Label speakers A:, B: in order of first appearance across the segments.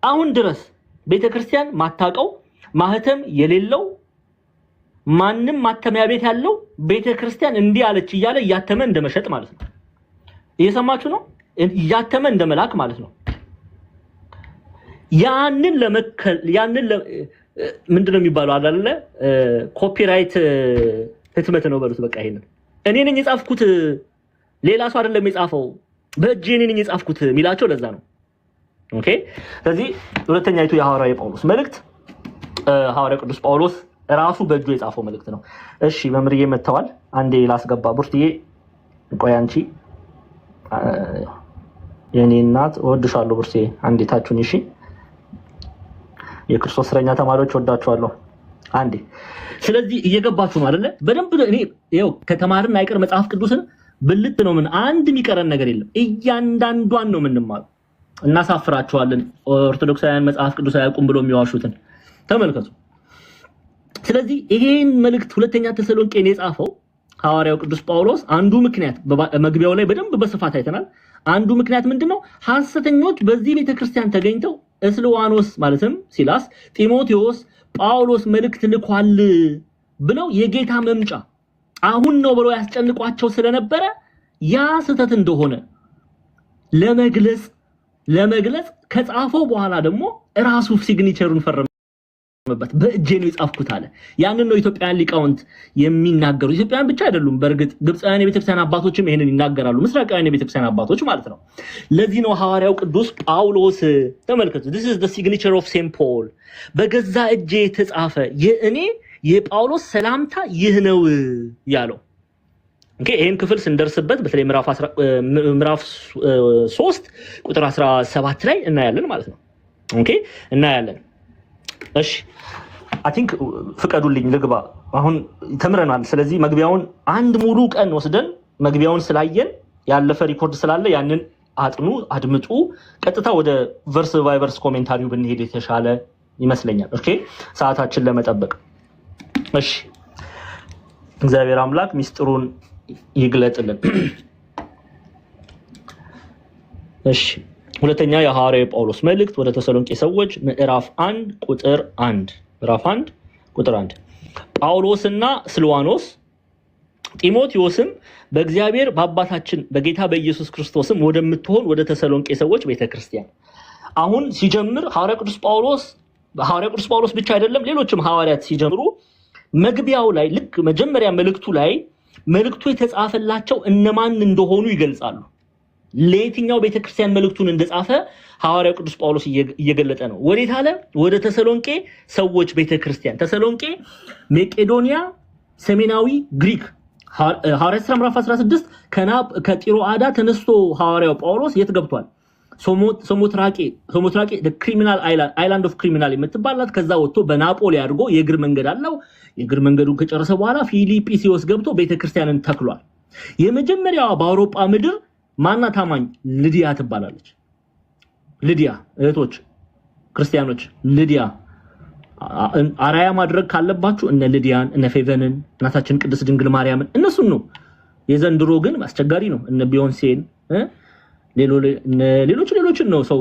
A: አሁን ድረስ ቤተክርስቲያን ማታቀው ማህተም የሌለው ማንንም ማተሚያ ቤት ያለው ቤተክርስቲያን እንዲህ አለች እያለ ያተመ እንደመሸጥ ማለት ነው። እየሰማችሁ ነው? ያተመ እንደመላክ ማለት ነው። ያንን ለመከል ያንን ምንድነው የሚባለው አይደለ? ኮፒራይት ህትመት ነው በሉት። በቃ ይሄንን እኔ ነኝ የጻፍኩት ሌላ ሰው አይደለም የጻፈው በእጄ እኔ ነኝ የጻፍኩት ሚላቸው ለዛ ነው። ኦኬ። ስለዚህ ሁለተኛይቱ የሐዋርያው ጳውሎስ መልእክት ሐዋርያው ቅዱስ ጳውሎስ ራሱ በእጁ የጻፈው መልእክት ነው። እሺ መምርዬ መተዋል። አንዴ ላስገባ ቡርትዬ ቆይ አንቺ የኔ እናት ወድሻለሁ ቡርትዬ አንዴ ታቹኝ። እሺ የክርስቶስ እስረኛ ተማሪዎች ወዳችኋለሁ አንዴ። ስለዚህ እየገባችሁ ነው አይደለ? በደንብ እኔ ይኸው ከተማርን አይቀር መጽሐፍ ቅዱስን ብልጥ ነው ምን አንድ የሚቀረን ነገር የለም። እያንዳንዷን ነው የምንማረው። እናሳፍራቸዋለን ኦርቶዶክሳውያን መጽሐፍ ቅዱስ አያውቁም ብሎ የሚዋሹትን ተመልከቱ። ስለዚህ ይሄን መልእክት ሁለተኛ ተሰሎንቄን የጻፈው ሐዋርያው ቅዱስ ጳውሎስ አንዱ ምክንያት መግቢያው ላይ በደንብ በስፋት አይተናል። አንዱ ምክንያት ምንድነው? ሐሰተኞች በዚህ ቤተክርስቲያን ተገኝተው እስልዋኖስ ማለትም ሲላስ፣ ጢሞቴዎስ ጳውሎስ መልእክት ልኳል ብለው የጌታ መምጫ አሁን ነው ብለው ያስጨንቋቸው ስለነበረ ያ ስህተት እንደሆነ ለመግለጽ ከጻፈው በኋላ ደግሞ ራሱ ሲግኒቸሩን ፈረመበት። በእጄ ነው የጻፍኩት አለ። ያንን ነው ኢትዮጵያውያን ሊቃውንት የሚናገሩ። ኢትዮጵያውያን ብቻ አይደሉም፣ በእርግጥ ግብፃውያን የቤተክርስቲያን አባቶችም ይሄንን ይናገራሉ። ምስራቃውያን የቤተክርስቲያን አባቶች ማለት ነው። ለዚህ ነው ሐዋርያው ቅዱስ ጳውሎስ ተመልከቱ፣ this is the signature of St. Paul በገዛ እጄ የተጻፈ የእኔ የጳውሎስ ሰላምታ ይህ ነው ያለው። ኦኬ። ይሄን ክፍል ስንደርስበት በተለይ ምዕራፍ 3 ቁጥር 17 ላይ እናያለን ማለት ነው። ኦኬ እናያለን። እሺ አይ ቲንክ ፍቀዱልኝ ልግባ። አሁን ተምረናል። ስለዚህ መግቢያውን አንድ ሙሉ ቀን ወስደን መግቢያውን ስላየን ያለፈ ሪኮርድ ስላለ ያንን አጥኑ፣ አድምጡ። ቀጥታ ወደ ቨርስ ባይ ቨርስ ኮሜንታሪው ብንሄድ የተሻለ ይመስለኛል። ኦኬ ሰዓታችን ለመጠበቅ። እሺ እግዚአብሔር አምላክ ሚስጥሩን ይግለጥልን። እሺ ሁለተኛ የሐዋርያው ጳውሎስ መልእክት ወደ ተሰሎንቄ ሰዎች ምዕራፍ 1 ቁጥር 1 ምዕራፍ 1 ቁጥር 1 ጳውሎስና ስልዋኖስ ጢሞቴዎስም በእግዚአብሔር በአባታችን በጌታ በኢየሱስ ክርስቶስም ወደምትሆን ወደ ተሰሎንቄ ሰዎች ቤተክርስቲያን። አሁን ሲጀምር ሐዋርያው ቅዱስ ጳውሎስ ብቻ አይደለም፣ ሌሎችም ሐዋርያት ሲጀምሩ መግቢያው ላይ ልክ መጀመሪያ መልእክቱ የተጻፈላቸው እነማን እንደሆኑ ይገልጻሉ። ለየትኛው ቤተክርስቲያን መልእክቱን እንደጻፈ ሐዋርያው ቅዱስ ጳውሎስ እየገለጠ ነው። ወዴት አለ? ወደ ተሰሎንቄ ሰዎች ቤተክርስቲያን። ተሰሎንቄ መቄዶንያ፣ ሰሜናዊ ግሪክ። ሐዋርያት ሥራ ምዕራፍ 16 ከጢሮአዳ ተነስቶ ሐዋርያው ጳውሎስ የት ገብቷል? ሶሞትራቄ ክሪሚናል አይላንድ ኦፍ ክሪሚናል የምትባላት። ከዛ ወጥቶ በናፖሊ አድርጎ የእግር መንገድ አለው። የእግር መንገዱን ከጨረሰ በኋላ ፊልጵስዩስ ገብቶ ቤተክርስቲያንን ተክሏል። የመጀመሪያዋ በአውሮፓ ምድር ማና ታማኝ ልዲያ ትባላለች። ልዲያ እህቶች ክርስቲያኖች፣ ልዲያ አራያ ማድረግ ካለባችሁ እነ ልዲያን፣ እነ ፌቨንን፣ እናታችን ቅድስት ድንግል ማርያምን እነሱን ነው። የዘንድሮ ግን አስቸጋሪ ነው። እነ ቢዮንሴን ሌሎችን ነው ሰው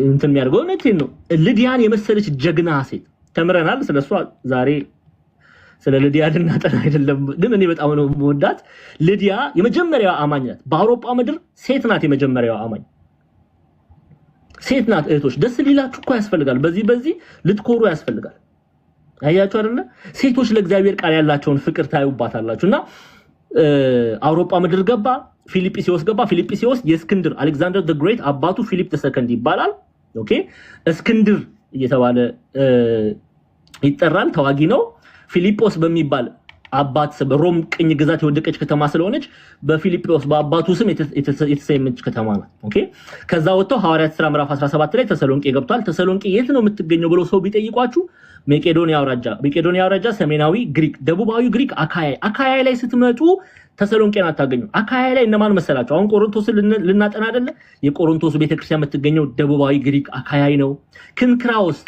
A: እንትን የሚያደርገው። እውነቴን ነው። ልዲያን የመሰለች ጀግና ሴት ተምረናል። ስለሷ ዛሬ ስለ ልዲያ ልናጠና አይደለም፣ ግን እኔ በጣም ነው የምወዳት። ልዲያ የመጀመሪያዋ አማኝ ናት። በአውሮፓ ምድር ሴት ናት። የመጀመሪያዋ አማኝ ሴት ናት። እህቶች ደስ ሊላችሁ እኮ ያስፈልጋል። በዚህ ልትኮሩ ያስፈልጋል። አያችሁ አይደለ? ሴቶች ለእግዚአብሔር ቃል ያላቸውን ፍቅር ታዩባታላችሁና አውሮፓ ምድር ገባ። ፊልጵስዩስ ገባ። ፊልጵስዩስ የእስክንድር አሌክዛንደር ዘ ግሬት አባቱ ፊሊፕ ተሰከንድ ይባላል። ኦኬ እስክንድር እየተባለ ይጠራል። ተዋጊ ነው። ፊልጶስ በሚባል አባት በሮም ቅኝ ግዛት የወደቀች ከተማ ስለሆነች በፊልጶስ በአባቱ ስም የተሰየመች ከተማ ናት። ኦኬ ከዛ ወጥተው ሐዋርያት ሥራ ምዕራፍ 17 ላይ ተሰሎንቄ ገብቷል። ተሰሎንቄ የት ነው የምትገኘው ብሎ ሰው ቢጠይቋችሁ መቄዶንያ አውራጃ ሰሜናዊ ግሪክ፣ ደቡባዊ ግሪክ አካያ ላይ ስትመጡ ተሰሎንቄን አታገኙ። አካያ ላይ እነማን መሰላችሁ? አሁን ቆሮንቶስን ልናጠና አይደለ? የቆሮንቶስ ቤተክርስቲያን የምትገኘው ደቡባዊ ግሪክ አካያይ ነው። ክንክራውስ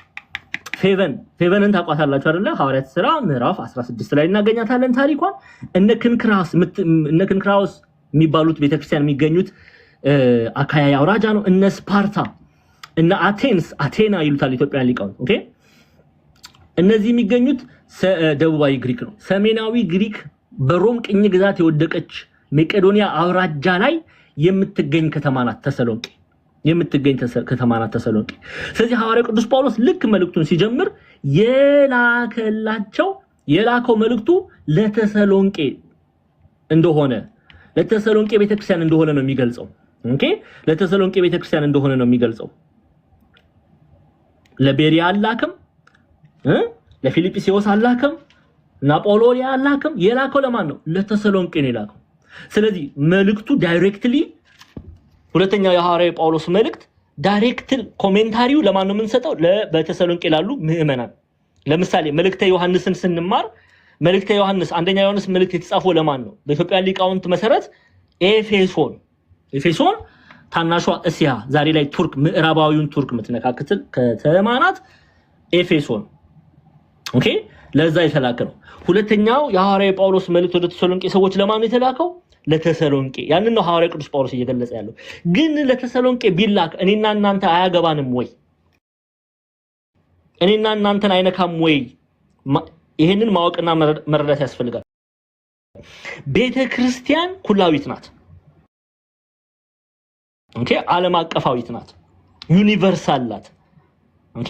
A: ፌቨንን ታቋታላችሁ አይደለ? ሐዋርያት ሥራ ምዕራፍ 16 ላይ እናገኛታለን ታሪኳን። እነ ክንክራውስ የሚባሉት ቤተክርስቲያን የሚገኙት አካያ አውራጃ ነው። እነ ስፓርታ እና አቴና ይሉታል ኢትዮጵያን ሊቃውንት። ኦኬ እነዚህ የሚገኙት ደቡባዊ ግሪክ ነው። ሰሜናዊ ግሪክ በሮም ቅኝ ግዛት የወደቀች መቄዶንያ አውራጃ ላይ የምትገኝ ከተማ ናት ተሰሎንቄ። ስለዚህ ሐዋርያው ቅዱስ ጳውሎስ ልክ መልእክቱን ሲጀምር የላከው መልእክቱ ለተሰሎንቄ እንደሆነ ለተሰሎንቄ ቤተክርስቲያን እንደሆነ ነው የሚገልጸው። ኦኬ ለተሰሎንቄ ቤተክርስቲያን እንደሆነ ነው የሚገልጸው። ለቤሪያ አላከም፣ ለፊልጵስዩስ አላከም፣ ናፖሊዮን አላከም። የላከው ለማን ነው? ለተሰሎንቄ ነው የላከው። ስለዚህ መልእክቱ ዳይሬክትሊ ሁለተኛው የሐዋርያው ጳውሎስ መልእክት ዳይሬክት ኮሜንታሪው ለማን ነው የምንሰጠው? በተሰሎንቄ ላሉ ምዕመናን። ለምሳሌ መልእክተ ዮሐንስን ስንማር መልእክተ ዮሐንስ አንደኛ ዮሐንስ መልእክት የተጻፈው ለማን ነው? በኢትዮጵያ ሊቃውንት መሰረት ኤፌሶን ታናሿ እስያ ዛሬ ላይ ቱርክ ምዕራባዊውን ቱርክ የምትነካክተል ከተማ ናት ኤፌሶን። ኦኬ ለዛ የተላከ ነው። ሁለተኛው የሐዋርያው ጳውሎስ መልእክት ወደ ተሰሎንቄ ሰዎች ለማን ነው የተላከው? ለተሰሎንቄ። ያንን ነው ሐዋርያው ቅዱስ ጳውሎስ እየገለጸ ያለው። ግን ለተሰሎንቄ ቢላክ እኔና እናንተ አያገባንም ወይ? እኔና እናንተን አይነካም ወይ? ይሄንን ማወቅና መረዳት ያስፈልጋል። ቤተክርስቲያን ኩላዊት ናት። ኦኬ ዓለም አቀፋዊት ናት። ዩኒቨርሳል ናት። ኦኬ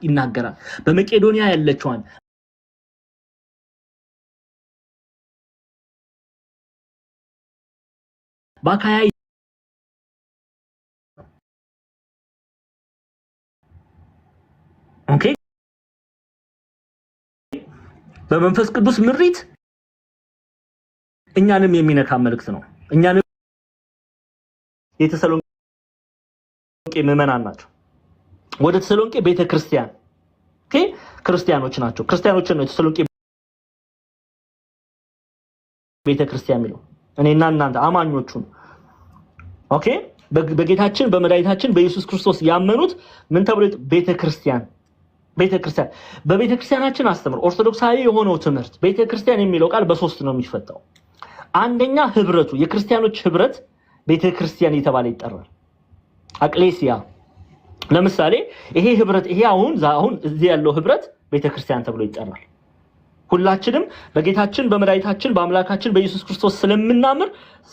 A: ይናገራል። በመቄዶንያ ያለችዋን በአካያ ኦኬ በመንፈስ ቅዱስ ምሪት እኛንም የሚነካ መልእክት ነው። እኛንም የተሰሎንቄ ምዕመናን ናቸው። ወደ ተሰሎንቄ ቤተክርስቲያን ኦኬ ክርስቲያኖች ናቸው። ክርስቲያኖችን ነው የተሰሎንቄ ቤተክርስቲያን የሚለው እኔና እናንተ አማኞቹን። ኦኬ በጌታችን በመድኃኒታችን በኢየሱስ ክርስቶስ ያመኑት ምን ተብሎ ቤተክርስቲያን በቤተክርስቲያናችን አስተምሮ ኦርቶዶክሳዊ የሆነው ትምህርት ቤተክርስቲያን የሚለው ቃል በሶስት ነው የሚፈታው። አንደኛ ህብረቱ የክርስቲያኖች ህብረት ቤተክርስቲያን እየተባለ ይጠራል። አቅሌሲያ ለምሳሌ ይሄ ህብረት ይሄ አሁን እዚህ ያለው ህብረት ቤተክርስቲያን ተብሎ ይጠራል። ሁላችንም በጌታችን በመድኃኒታችን በአምላካችን በኢየሱስ ክርስቶስ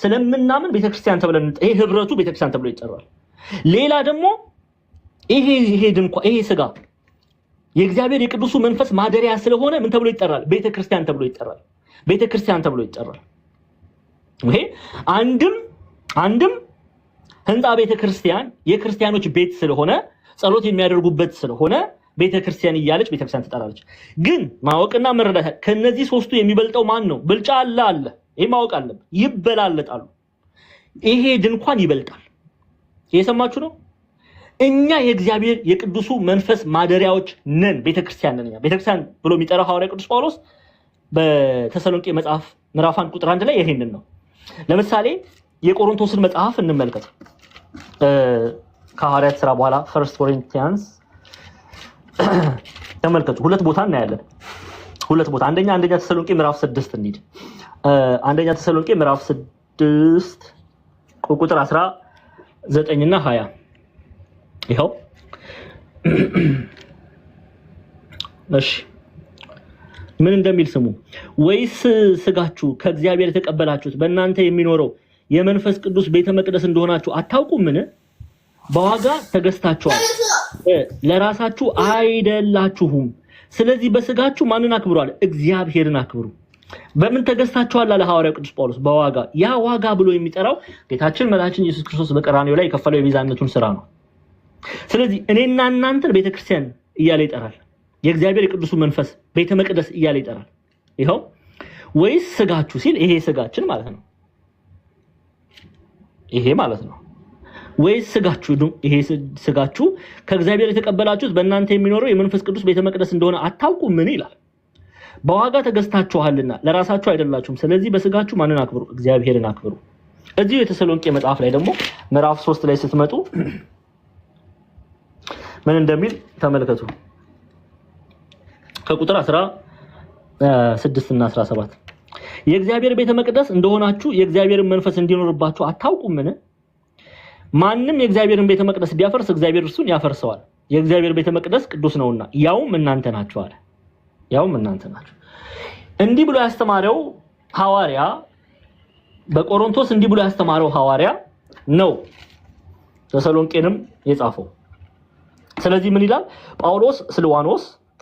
A: ስለምናምን ቤተክርስቲያን ተብለን ይሄ ህብረቱ ቤተክርስቲያን ተብሎ ይጠራል። ሌላ ደግሞ ይሄ ድንኳን ይሄ ስጋ የእግዚአብሔር የቅዱሱ መንፈስ ማደሪያ ስለሆነ ምን ተብሎ ይጠራል? ቤተክርስቲያን ተብሎ ይጠራል። ይሄ አንድም ህንፃ ቤተክርስቲያን የክርስቲያኖች ቤት ስለሆነ ጸሎት የሚያደርጉበት ስለሆነ ቤተክርስቲያን እያለች ቤተክርስቲያን ትጠራለች። ግን ማወቅና መረዳት ከነዚህ ሶስቱ የሚበልጠው ማን ነው? ብልጫ አለ። ይሄ ማወቅ አለብን። ይበላለጣሉ። ይሄ ድንኳን ይበልጣል። እየሰማችሁ ነው? እኛ የእግዚአብሔር የቅዱሱ መንፈስ ማደሪያዎች ነን። ቤተክርስቲያን ነን። ቤተክርስቲያን ብሎ የሚጠራው ሐዋርያው ቅዱስ ጳውሎስ በተሰሎንቄ መጽሐፍ ምዕራፍ 1 ቁጥር 1 ላይ ይሄንን ነው። ለምሳሌ የቆሮንቶስን መጽሐፍ እንመልከት። ከሐዋርያት ሥራ በኋላ ፈርስት ኮሪንቲያንስ ተመልከቱ። ሁለት ቦታ እናያለን። አንደኛ ተሰሎንቄ ምዕራፍ 6 እንሂድ። አንደኛ ተሰሎንቄ ምዕራፍ 6 ቁጥር 19 እና 20 ይኸው። እሺ ምን እንደሚል ስሙ። ወይስ ስጋችሁ ከእግዚአብሔር የተቀበላችሁት በእናንተ የሚኖረው የመንፈስ ቅዱስ ቤተ መቅደስ እንደሆናችሁ አታውቁምን? በዋጋ ተገዝታችኋል፣ ለራሳችሁ አይደላችሁም። ስለዚህ በስጋችሁ ማንን አክብሩ አለ? እግዚአብሔርን አክብሩ። በምን ተገዝታችኋል አለ ሐዋርያው ቅዱስ ጳውሎስ? በዋጋ። ያ ዋጋ ብሎ የሚጠራው ጌታችን መድኃኒታችን ኢየሱስ ክርስቶስ በቀራንዮ ላይ የከፈለው የቤዛነቱን ስራ ነው። ስለዚህ እኔና እናንተን ቤተክርስቲያን እያለ ይጠራል። የእግዚአብሔር የቅዱሱ መንፈስ ቤተ መቅደስ እያለ ይጠራል። ይኸው ወይስ ስጋችሁ ሲል ይሄ ስጋችን ማለት ነው። ወይስ ስጋችሁ ይሄ ስጋችሁ ከእግዚአብሔር የተቀበላችሁት በእናንተ የሚኖረው የመንፈስ ቅዱስ ቤተ መቅደስ እንደሆነ አታውቁምን ይላል። በዋጋ ተገዝታችኋልና ለራሳችሁ አይደላችሁም። ስለዚህ በስጋችሁ ማንን አክብሩ? እግዚአብሔርን አክብሩ። እዚህ የተሰሎንቄ መጽሐፍ ላይ ደግሞ ምዕራፍ 3 ላይ ስትመጡ ምን እንደሚል ተመልከቱ። ከቁጥር 16 እና 17 የእግዚአብሔር ቤተ መቅደስ እንደሆናችሁ የእግዚአብሔርን መንፈስ እንዲኖርባችሁ አታውቁምን? ማንም የእግዚአብሔርን ቤተ መቅደስ ቢያፈርስ እግዚአብሔር እርሱን ያፈርሰዋል። የእግዚአብሔር ቤተ መቅደስ ቅዱስ ነውና ያውም እናንተ ናችሁ አለ። ያውም እናንተ ናችሁ። እንዲህ ብሎ ያስተማረው ሐዋርያ በቆሮንቶስ እንዲህ ብሎ ያስተማረው ሐዋርያ ነው ተሰሎንቄንም የጻፈው። ስለዚህ ምን ይላል? ጳውሎስ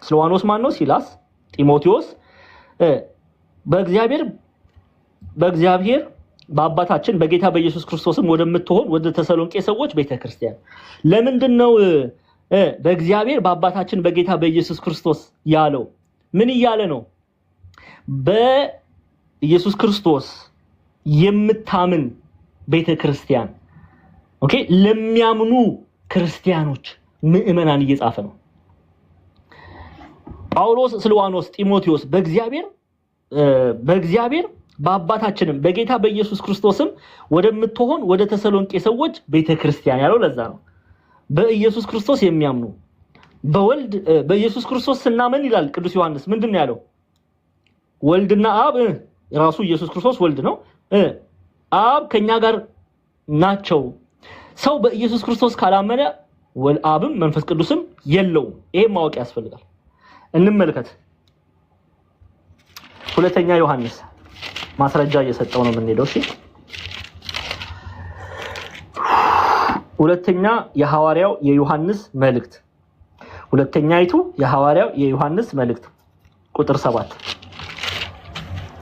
A: ስልዋኖስ ማን ነው? ሲላስ፣ ጢሞቴዎስ በእግዚአብሔር በአባታችን በጌታ በኢየሱስ ክርስቶስም ወደምትሆን ወደ ተሰሎንቄ ሰዎች ቤተክርስቲያን። ለምንድነው በእግዚአብሔር በአባታችን በጌታ በኢየሱስ ክርስቶስ ያለው? ምን እያለ ነው? በኢየሱስ ክርስቶስ የምታምን ቤተክርስቲያን ኦኬ፣ ለሚያምኑ ክርስቲያኖች ምዕመናን እየጻፈ ነው። ጳውሎስ፣ ስልዋኖስ፣ ጢሞቴዎስ በእግዚአብሔር በአባታችንም በጌታ በኢየሱስ ክርስቶስም ወደምትሆን ወደ ተሰሎንቄ ሰዎች ቤተክርስቲያን ያለው ለዛ ነው። በኢየሱስ ክርስቶስ የሚያምኑ በወልድ በኢየሱስ ክርስቶስ ስናምን ይላል ቅዱስ ዮሐንስ ምንድነው ያለው? ወልድና አብ ራሱ ኢየሱስ ክርስቶስ ወልድ ነው። አብ ከኛ ጋር ናቸው። ሰው በኢየሱስ ክርስቶስ ካላመነ አብም መንፈስ ቅዱስም የለውም። ይሄ ማወቅ ያስፈልጋል። እንመልከት። ሁለተኛ ዮሐንስ ማስረጃ እየሰጠው ነው የምንሄደው። እሺ ሁለተኛ የሐዋርያው የዮሐንስ መልእክት ሁለተኛይቱ የሐዋርያው የዮሐንስ መልእክት ቁጥር 7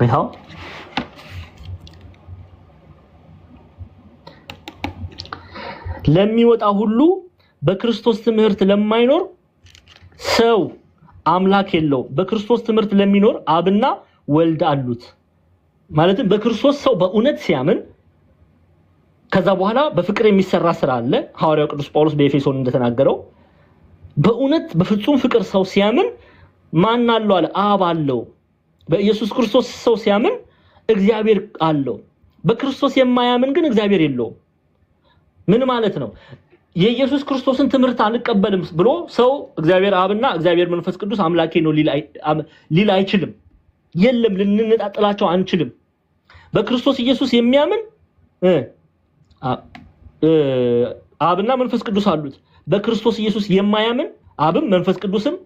A: ይኸው ለሚወጣ ሁሉ በክርስቶስ ትምህርት ለማይኖር ሰው አምላክ የለው። በክርስቶስ ትምህርት ለሚኖር አብና ወልድ አሉት። ማለትም በክርስቶስ ሰው በእውነት ሲያምን ከዛ በኋላ በፍቅር የሚሰራ ስራ አለ። ሐዋርያው ቅዱስ ጳውሎስ በኤፌሶን እንደተናገረው በእውነት በፍጹም ፍቅር ሰው ሲያምን ማን አለው አለ? አብ አለው። በኢየሱስ ክርስቶስ ሰው ሲያምን እግዚአብሔር አለው። በክርስቶስ የማያምን ግን እግዚአብሔር የለውም። ምን ማለት ነው? የኢየሱስ ክርስቶስን ትምህርት አንቀበልም ብሎ ሰው እግዚአብሔር አብና እግዚአብሔር መንፈስ ቅዱስ አምላኬ ነው ሊል አይችልም። የለም፣ ልንነጣጥላቸው አንችልም። በክርስቶስ ኢየሱስ የሚያምን አብና መንፈስ ቅዱስ አሉት። በክርስቶስ ኢየሱስ የማያምን አብም መንፈስ ቅዱስም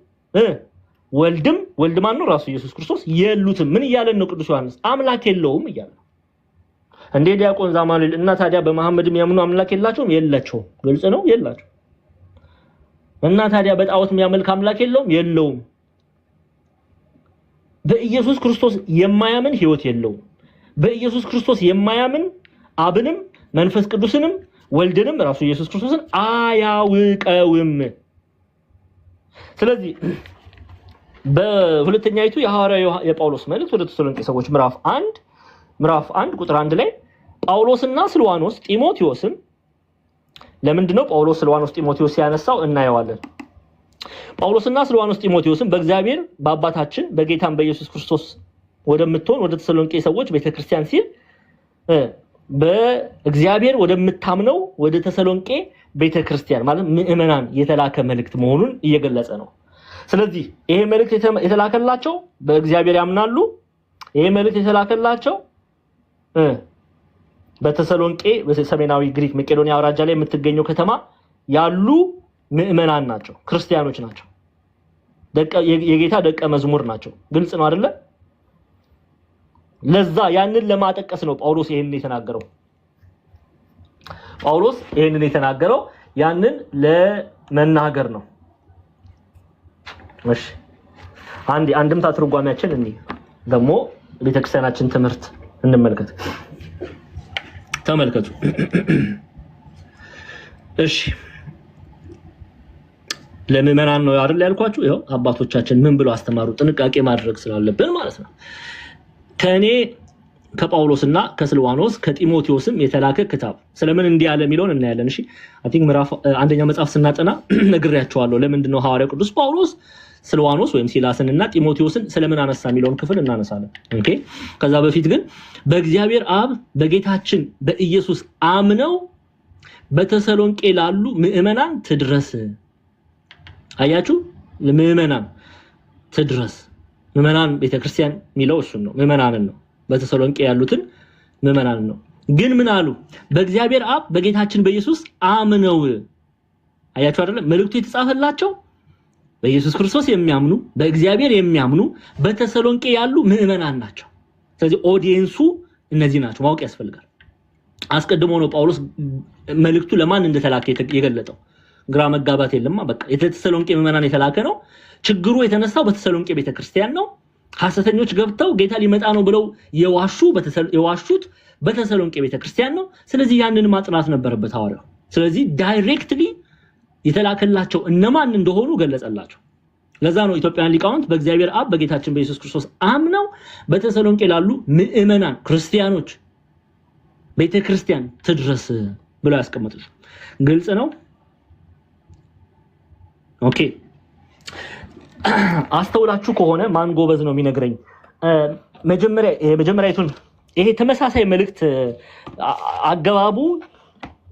A: ወልድ ማን ነው? ራሱ ኢየሱስ ክርስቶስ የሉትም። ምን እያለን ነው ቅዱስ ዮሐንስ? አምላክ የለውም እያለ እንዴ ዲያቆን ዛማኑኤል። እና ታዲያ በመሐመድም ያምኑ አምላክ የላቸውም? የላቸውም። ግልጽ ነው፣ የላቸው። እና ታዲያ በጣዖት የሚያመልክ አምላክ የለውም። በኢየሱስ ክርስቶስ የማያምን ህይወት የለውም። በኢየሱስ ክርስቶስ የማያምን አብንም መንፈስ ቅዱስንም ወልድንም ራሱ ኢየሱስ ክርስቶስን አያውቀውም። ስለዚህ በሁለተኛይቱ የሐዋርያው የጳውሎስ መልእክት ወደ ተሰሎንቄ ሰዎች ምዕራፍ 1 ቁጥር 1 ላይ ጳውሎስና ስልዋኖስ ጢሞቴዎስም ለምንድነው ጳውሎስ ስልዋኖስ ጢሞቴዎስ ያነሳው እናየዋለን። ጳውሎስና ስልዋኖስ ጢሞቴዎስም በእግዚአብሔር በአባታችን በጌታም በኢየሱስ ክርስቶስ ወደምትሆን ወደ ተሰሎንቄ ሰዎች ቤተክርስቲያን ሲል በእግዚአብሔር ወደምታምነው ወደ ተሰሎንቄ ቤተክርስቲያን ማለት ምዕመናን የተላከ መልእክት መሆኑን እየገለጸ ነው። ስለዚህ ይሄ መልእክት የተላከላቸው በእግዚአብሔር ያምናሉ። ይሄ መልእክት የተላከላቸው በተሰሎንቄ በሰሜናዊ ግሪክ መቄዶንያ አውራጃ ላይ የምትገኘው ከተማ ያሉ ምዕመናን ናቸው፣ ክርስቲያኖች ናቸው፣ የጌታ ደቀ መዝሙር ናቸው። ግልጽ ነው አይደለ? ለዛ ያንን ለማጠቀስ ነው ጳውሎስ ይሄንን የተናገረው። ጳውሎስ ይሄንን የተናገረው ያንን ለመናገር ነው። እሺ አንድምታ ትርጓሜያችን እንይ ደግሞ ቤተክርስቲያናችን ትምህርት እንመልከት። ተመልከቱ። እሺ ለምዕመናን ነው አይደል ያልኳችሁ? ይኸው አባቶቻችን ምን ብለው አስተማሩ? ጥንቃቄ ማድረግ ስላለብን ማለት ነው። ከኔ ከጳውሎስና ከስልዋኖስ ከጢሞቴዎስም የተላከ ክታብ ስለምን እንዲህ ያለ የሚለውን እናያለን። እሺ አይ ቲንክ ምዕራፍ አንደኛ መጽሐፍ ስናጠና ነግሬያቸዋለሁ። ለምንድነው ሐዋርያው ቅዱስ ጳውሎስ ስልዋኖስ ወይም ሲላስንና ጢሞቴዎስን ስለምን አነሳ የሚለውን ክፍል እናነሳለን። ኦኬ ከዛ በፊት ግን በእግዚአብሔር አብ በጌታችን በኢየሱስ አምነው በተሰሎንቄ ላሉ ምእመናን ትድረስ። አያችሁ ለምእመናን ትድረስ። ምእመናን ቤተክርስቲያን የሚለው እሱን ነው፣ ምእመናንን ነው። በተሰሎንቄ ያሉትን ምእመናንን ነው። ግን ምን አሉ? በእግዚአብሔር አብ በጌታችን በኢየሱስ አምነው። አያችሁ አይደለ? መልእክቱ የተጻፈላቸው በኢየሱስ ክርስቶስ የሚያምኑ በእግዚአብሔር የሚያምኑ በተሰሎንቄ ያሉ ምእመናን ናቸው። ስለዚህ ኦዲየንሱ እነዚህ ናቸው ማወቅ ያስፈልጋል። አስቀድሞ ነው ጳውሎስ መልእክቱ ለማን እንደተላከ የገለጠው። ግራ መጋባት የለማ። በቃ የተሰሎንቄ ምእመናን የተላከ ነው። ችግሩ የተነሳው በተሰሎንቄ ቤተክርስቲያን ነው። ሐሰተኞች ገብተው ጌታ ሊመጣ ነው ብለው የዋሹት በተሰሎንቄ ቤተክርስቲያን ነው። ስለዚህ ያንን ማጥናት ነበረበት ሐዋርያው። ስለዚህ ዳይሬክትሊ የተላከላቸው እነማን እንደሆኑ ገለጸላቸው። ለዛ ነው ኢትዮጵያን ሊቃውንት በእግዚአብሔር አብ በጌታችን በኢየሱስ ክርስቶስ አምነው በተሰሎንቄ ላሉ ምእመናን ክርስቲያኖች ቤተክርስቲያን ትድረስ ብለው ያስቀመጡት። ግልጽ ነው። ኦኬ አስተውላችሁ ከሆነ ማን ጎበዝ ነው የሚነግረኝ? መጀመሪያቱን ይሄ ተመሳሳይ መልእክት አገባቡ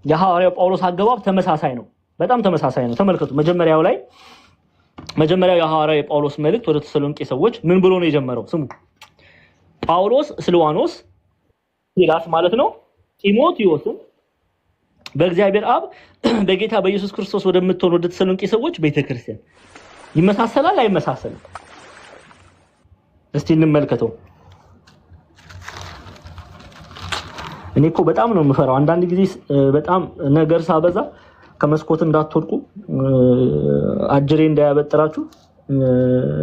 A: የሐዋርያው ጳውሎስ አገባብ ተመሳሳይ ነው፣ በጣም ተመሳሳይ ነው። ተመልከቱ። መጀመሪያው የሐዋርያው የጳውሎስ መልእክት ወደ ተሰሎንቄ ሰዎች ምን ብሎ ነው የጀመረው? ስሙ። ጳውሎስ ስልዋኖስ ሲላስ ማለት ነው ጢሞቴዎስን በእግዚአብሔር አብ በጌታ በኢየሱስ ክርስቶስ ወደምትሆን ወደ ተሰሎንቄ ሰዎች ቤተክርስቲያን። ይመሳሰላል አይመሳሰልም? እስቲ እንመልከተው። እኔ እኮ በጣም ነው የምፈራው አንዳንድ ጊዜ በጣም ነገር ሳበዛ ከመስኮት እንዳትወድቁ አጅሬ እንዳያበጥራችሁ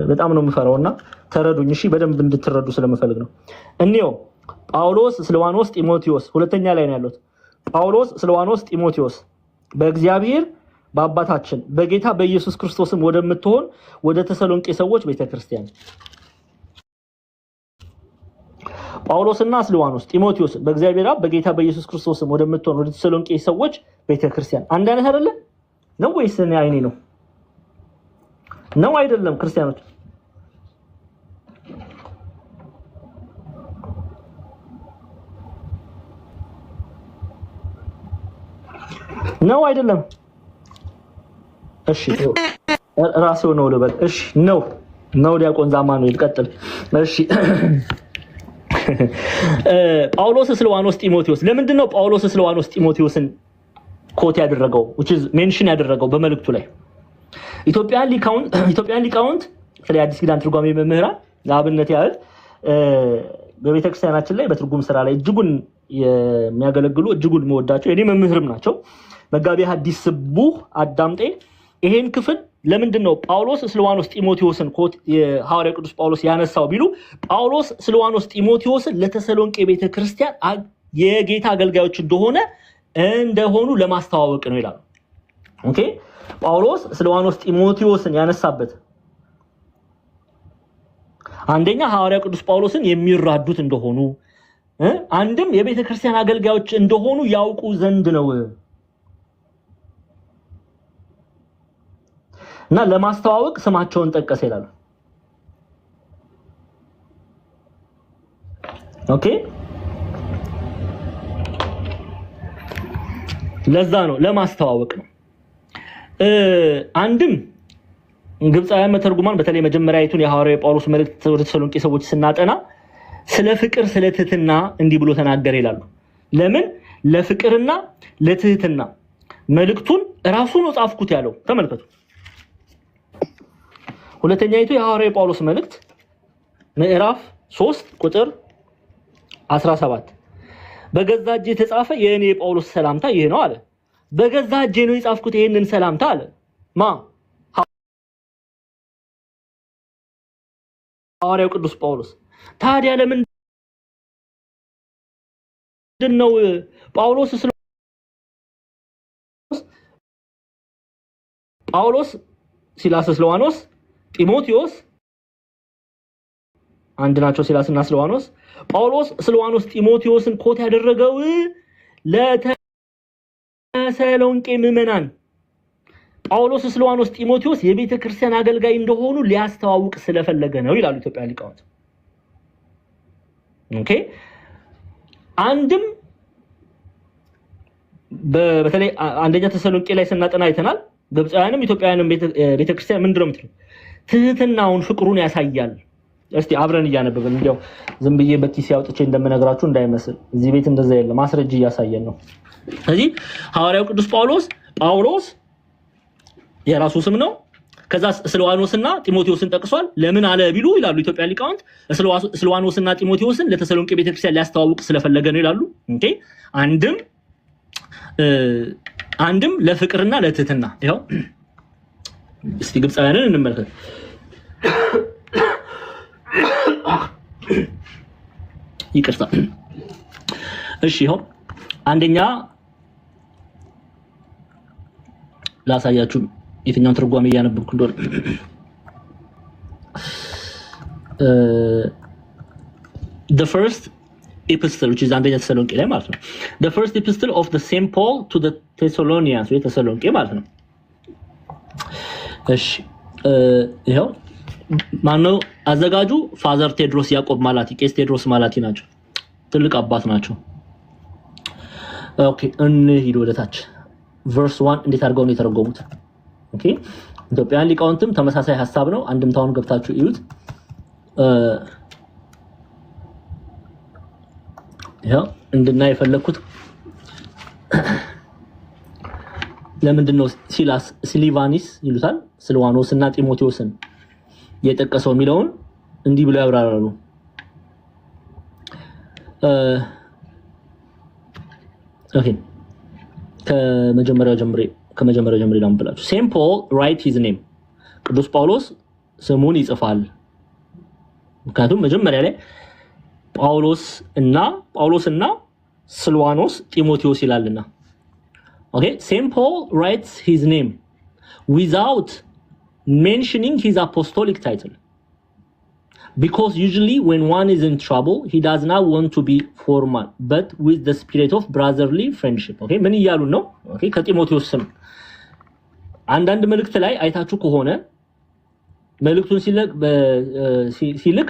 A: በጣም ነው የምፈራውና ተረዱኝ እሺ። በደንብ እንድትረዱ ስለምፈልግ ነው። እኒዮ ጳውሎስ ስልዋኖስ ጢሞቴዎስ ሁለተኛ ላይ ነው ያለው። ጳውሎስ ስልዋኖስ ጢሞቴዎስ በእግዚአብሔር በአባታችን በጌታ በኢየሱስ ክርስቶስም ወደምትሆን ወደ ተሰሎንቄ ሰዎች ቤተክርስቲያን። ጳውሎስና ስልዋኖስ ጢሞቴዎስ በእግዚአብሔር አብ በጌታ በኢየሱስ ክርስቶስም ወደምትሆን ወደ ተሰሎንቄ ሰዎች ቤተክርስቲያን። አንድ አይነት አይደለ ነው ወይስ እኔ አይኔ ነው? ነው አይደለም? ክርስቲያኖች ነው አይደለም? እሺ ራስዎ ነው ልበል። እሺ ነው ዲያቆን ዛማኑኤል ቀጥል። እሺ ጳውሎስ ስልዋኖስ ጢሞቴዎስ። ለምንድን ነው ጳውሎስ ስልዋኖስ ጢሞቴዎስን ኮት ያደረገው which is ሜንሽን ያደረገው በመልእክቱ ላይ? ኢትዮጵያን ሊቃውንት ስለ አዲስ ኪዳን ትርጓሜ መምህራን ለአብነት ያህል በቤተክርስቲያናችን ላይ በትርጉም ስራ ላይ እጅጉን የሚያገለግሉ እጅጉን የሚወዳቸው የኔ መምህርም ናቸው መጋቢ ሐዲስ ስቡህ አዳምጤ ይሄን ክፍል ለምንድን ነው ጳውሎስ ስልዋኖስ ጢሞቴዎስን ኮት የሐዋርያው ቅዱስ ጳውሎስ ያነሳው ቢሉ ጳውሎስ ስልዋኖስ ጢሞቴዎስን ለተሰሎንቄ ቤተክርስቲያን የጌታ አገልጋዮች እንደሆኑ ለማስተዋወቅ ነው ይላል። ኦኬ ጳውሎስ ስልዋኖስ ጢሞቴዎስን ያነሳበት አንደኛ ሐዋርያው ቅዱስ ጳውሎስን የሚራዱት እንደሆኑ አንድም የቤተክርስቲያን አገልጋዮች እንደሆኑ ያውቁ ዘንድ ነው እና ለማስተዋወቅ ስማቸውን ጠቀሰ ይላል። ኦኬ ለዛ ነው ለማስተዋወቅ ነው። አንድም ግብፃውያን መተርጉማን በተለይ መጀመሪያይቱን የሐዋርያው ጳውሎስ መልእክት ወደ ተሰሎንቄ ሰዎች ስናጠና ስለ ፍቅር ስለ ትህትና እንዲህ ብሎ ተናገረ ይላሉ። ለምን ለፍቅርና ለትህትና መልእክቱን ራሱ ነው ጻፍኩት ያለው። ተመልከቱ። ሁለተኛይቱ የሐዋርያው ጳውሎስ መልእክት ምዕራፍ 3 ቁጥር 17 በገዛ እጄ የተጻፈ የኔ የጳውሎስ ሰላምታ ይሄ ነው አለ። በገዛ እጄ ነው የጻፍኩት ይሄንን ሰላምታ አለ። ሐዋርያው ቅዱስ ጳውሎስ። ታዲያ ለምንድን ነው ጳውሎስ ሲላስ ስልዋኖስ ጢሞቴዎስ አንድ ናቸው? ሲላስና ስልዋኖስ። ጳውሎስ ስልዋኖስ ጢሞቴዎስን ኮት ያደረገው ለተሰሎንቄ ምዕመናን ጳውሎስ፣ ስልዋኖስ፣ ጢሞቴዎስ የቤተ ክርስቲያን አገልጋይ እንደሆኑ ሊያስተዋውቅ ስለፈለገ ነው ይላሉ ኢትዮጵያ ሊቃውንት። ኦኬ አንድም በተለይ አንደኛ ተሰሎንቄ ላይ ስናጠና አይተናል። ግብፃውያንም ኢትዮጵያውያንም ቤተክርስቲያን ምንድነው የምትለው? ትህትናውን ፍቅሩን ያሳያል። እስቲ አብረን እያነበብን እንዲያው ዝም ብዬ በኪስ ያውጥቼ እንደምነግራችሁ እንዳይመስል፣ እዚህ ቤት እንደዛ ያለ ማስረጃ እያሳየን ነው። ስለዚህ ሐዋርያው ቅዱስ ጳውሎስ የራሱ ስም ነው። ከዛ ስልዋኖስና ጢሞቴዎስን ጠቅሷል። ለምን አለ ቢሉ ይላሉ ኢትዮጵያ ሊቃውንት ስልዋኖስና ጢሞቴዎስን ለተሰሎንቄ ቤተክርስቲያን ሊያስተዋውቅ ስለፈለገ ነው ይላሉ። ኦኬ አንድም ለፍቅርና ለትህትና። ይሄው እስቲ ግብፃውያንን እንመልከት። ይቅርታ እሺ፣ ይሄው አንደኛ ላሳያችሁ የትኛውን ትርጓሜ እያነበብኩ እንደሆነ። the first epistle, which is አንደኛ ተሰሎንቄ ላይ ማለት ነው። the first epistle of the Saint Paul to the Thessalonians, ወይ ተሰሎንቄ ማለት ነው። እሺ ይሄው ማነው አዘጋጁ? ፋዘር ቴድሮስ ያዕቆብ ማላቲ፣ ቄስ ቴድሮስ ማላቲ ናቸው። ትልቅ አባት ናቸው። ኦኬ እንሂድ ወደታች። verse 1 እንዴት አድርገው ነው የተረጎሙት? ኦኬ ኢትዮጵያን ሊቃውንትም ተመሳሳይ ሐሳብ ነው። አንድምታውን ገብታችሁ እዩት። ያው እንድናይ የፈለኩት ለምንድነው ሲሊቫኒስ ይሉታል ስልዋኖስ እና ጢሞቴዎስን የጠቀሰው የሚለውን እንዲህ ብለው ያብራራሉ። ኦኬ ከመጀመሪያው ጀምሬ ላምብላችሁ። ሴንት ፖል ራይት ሂዝ ኔም፣ ቅዱስ ጳውሎስ ስሙን ይጽፋል። ምክንያቱም መጀመሪያ ላይ ጳውሎስና ስልዋኖስ ጢሞቴዎስ ይላልና። ኦኬ ሴንት ፖል ራይትስ ሂዝ ኔም without mentioning his apostolic title, because usually when one is in trouble he does not want to be formal but with the spirit of brotherly friendship. ኦኬ ምን ይያሉ ነው? ኦኬ ከጢሞቴዎስ ስም አንዳንድ መልእክት ላይ አይታችሁ ከሆነ መልእክቱን ሲልክ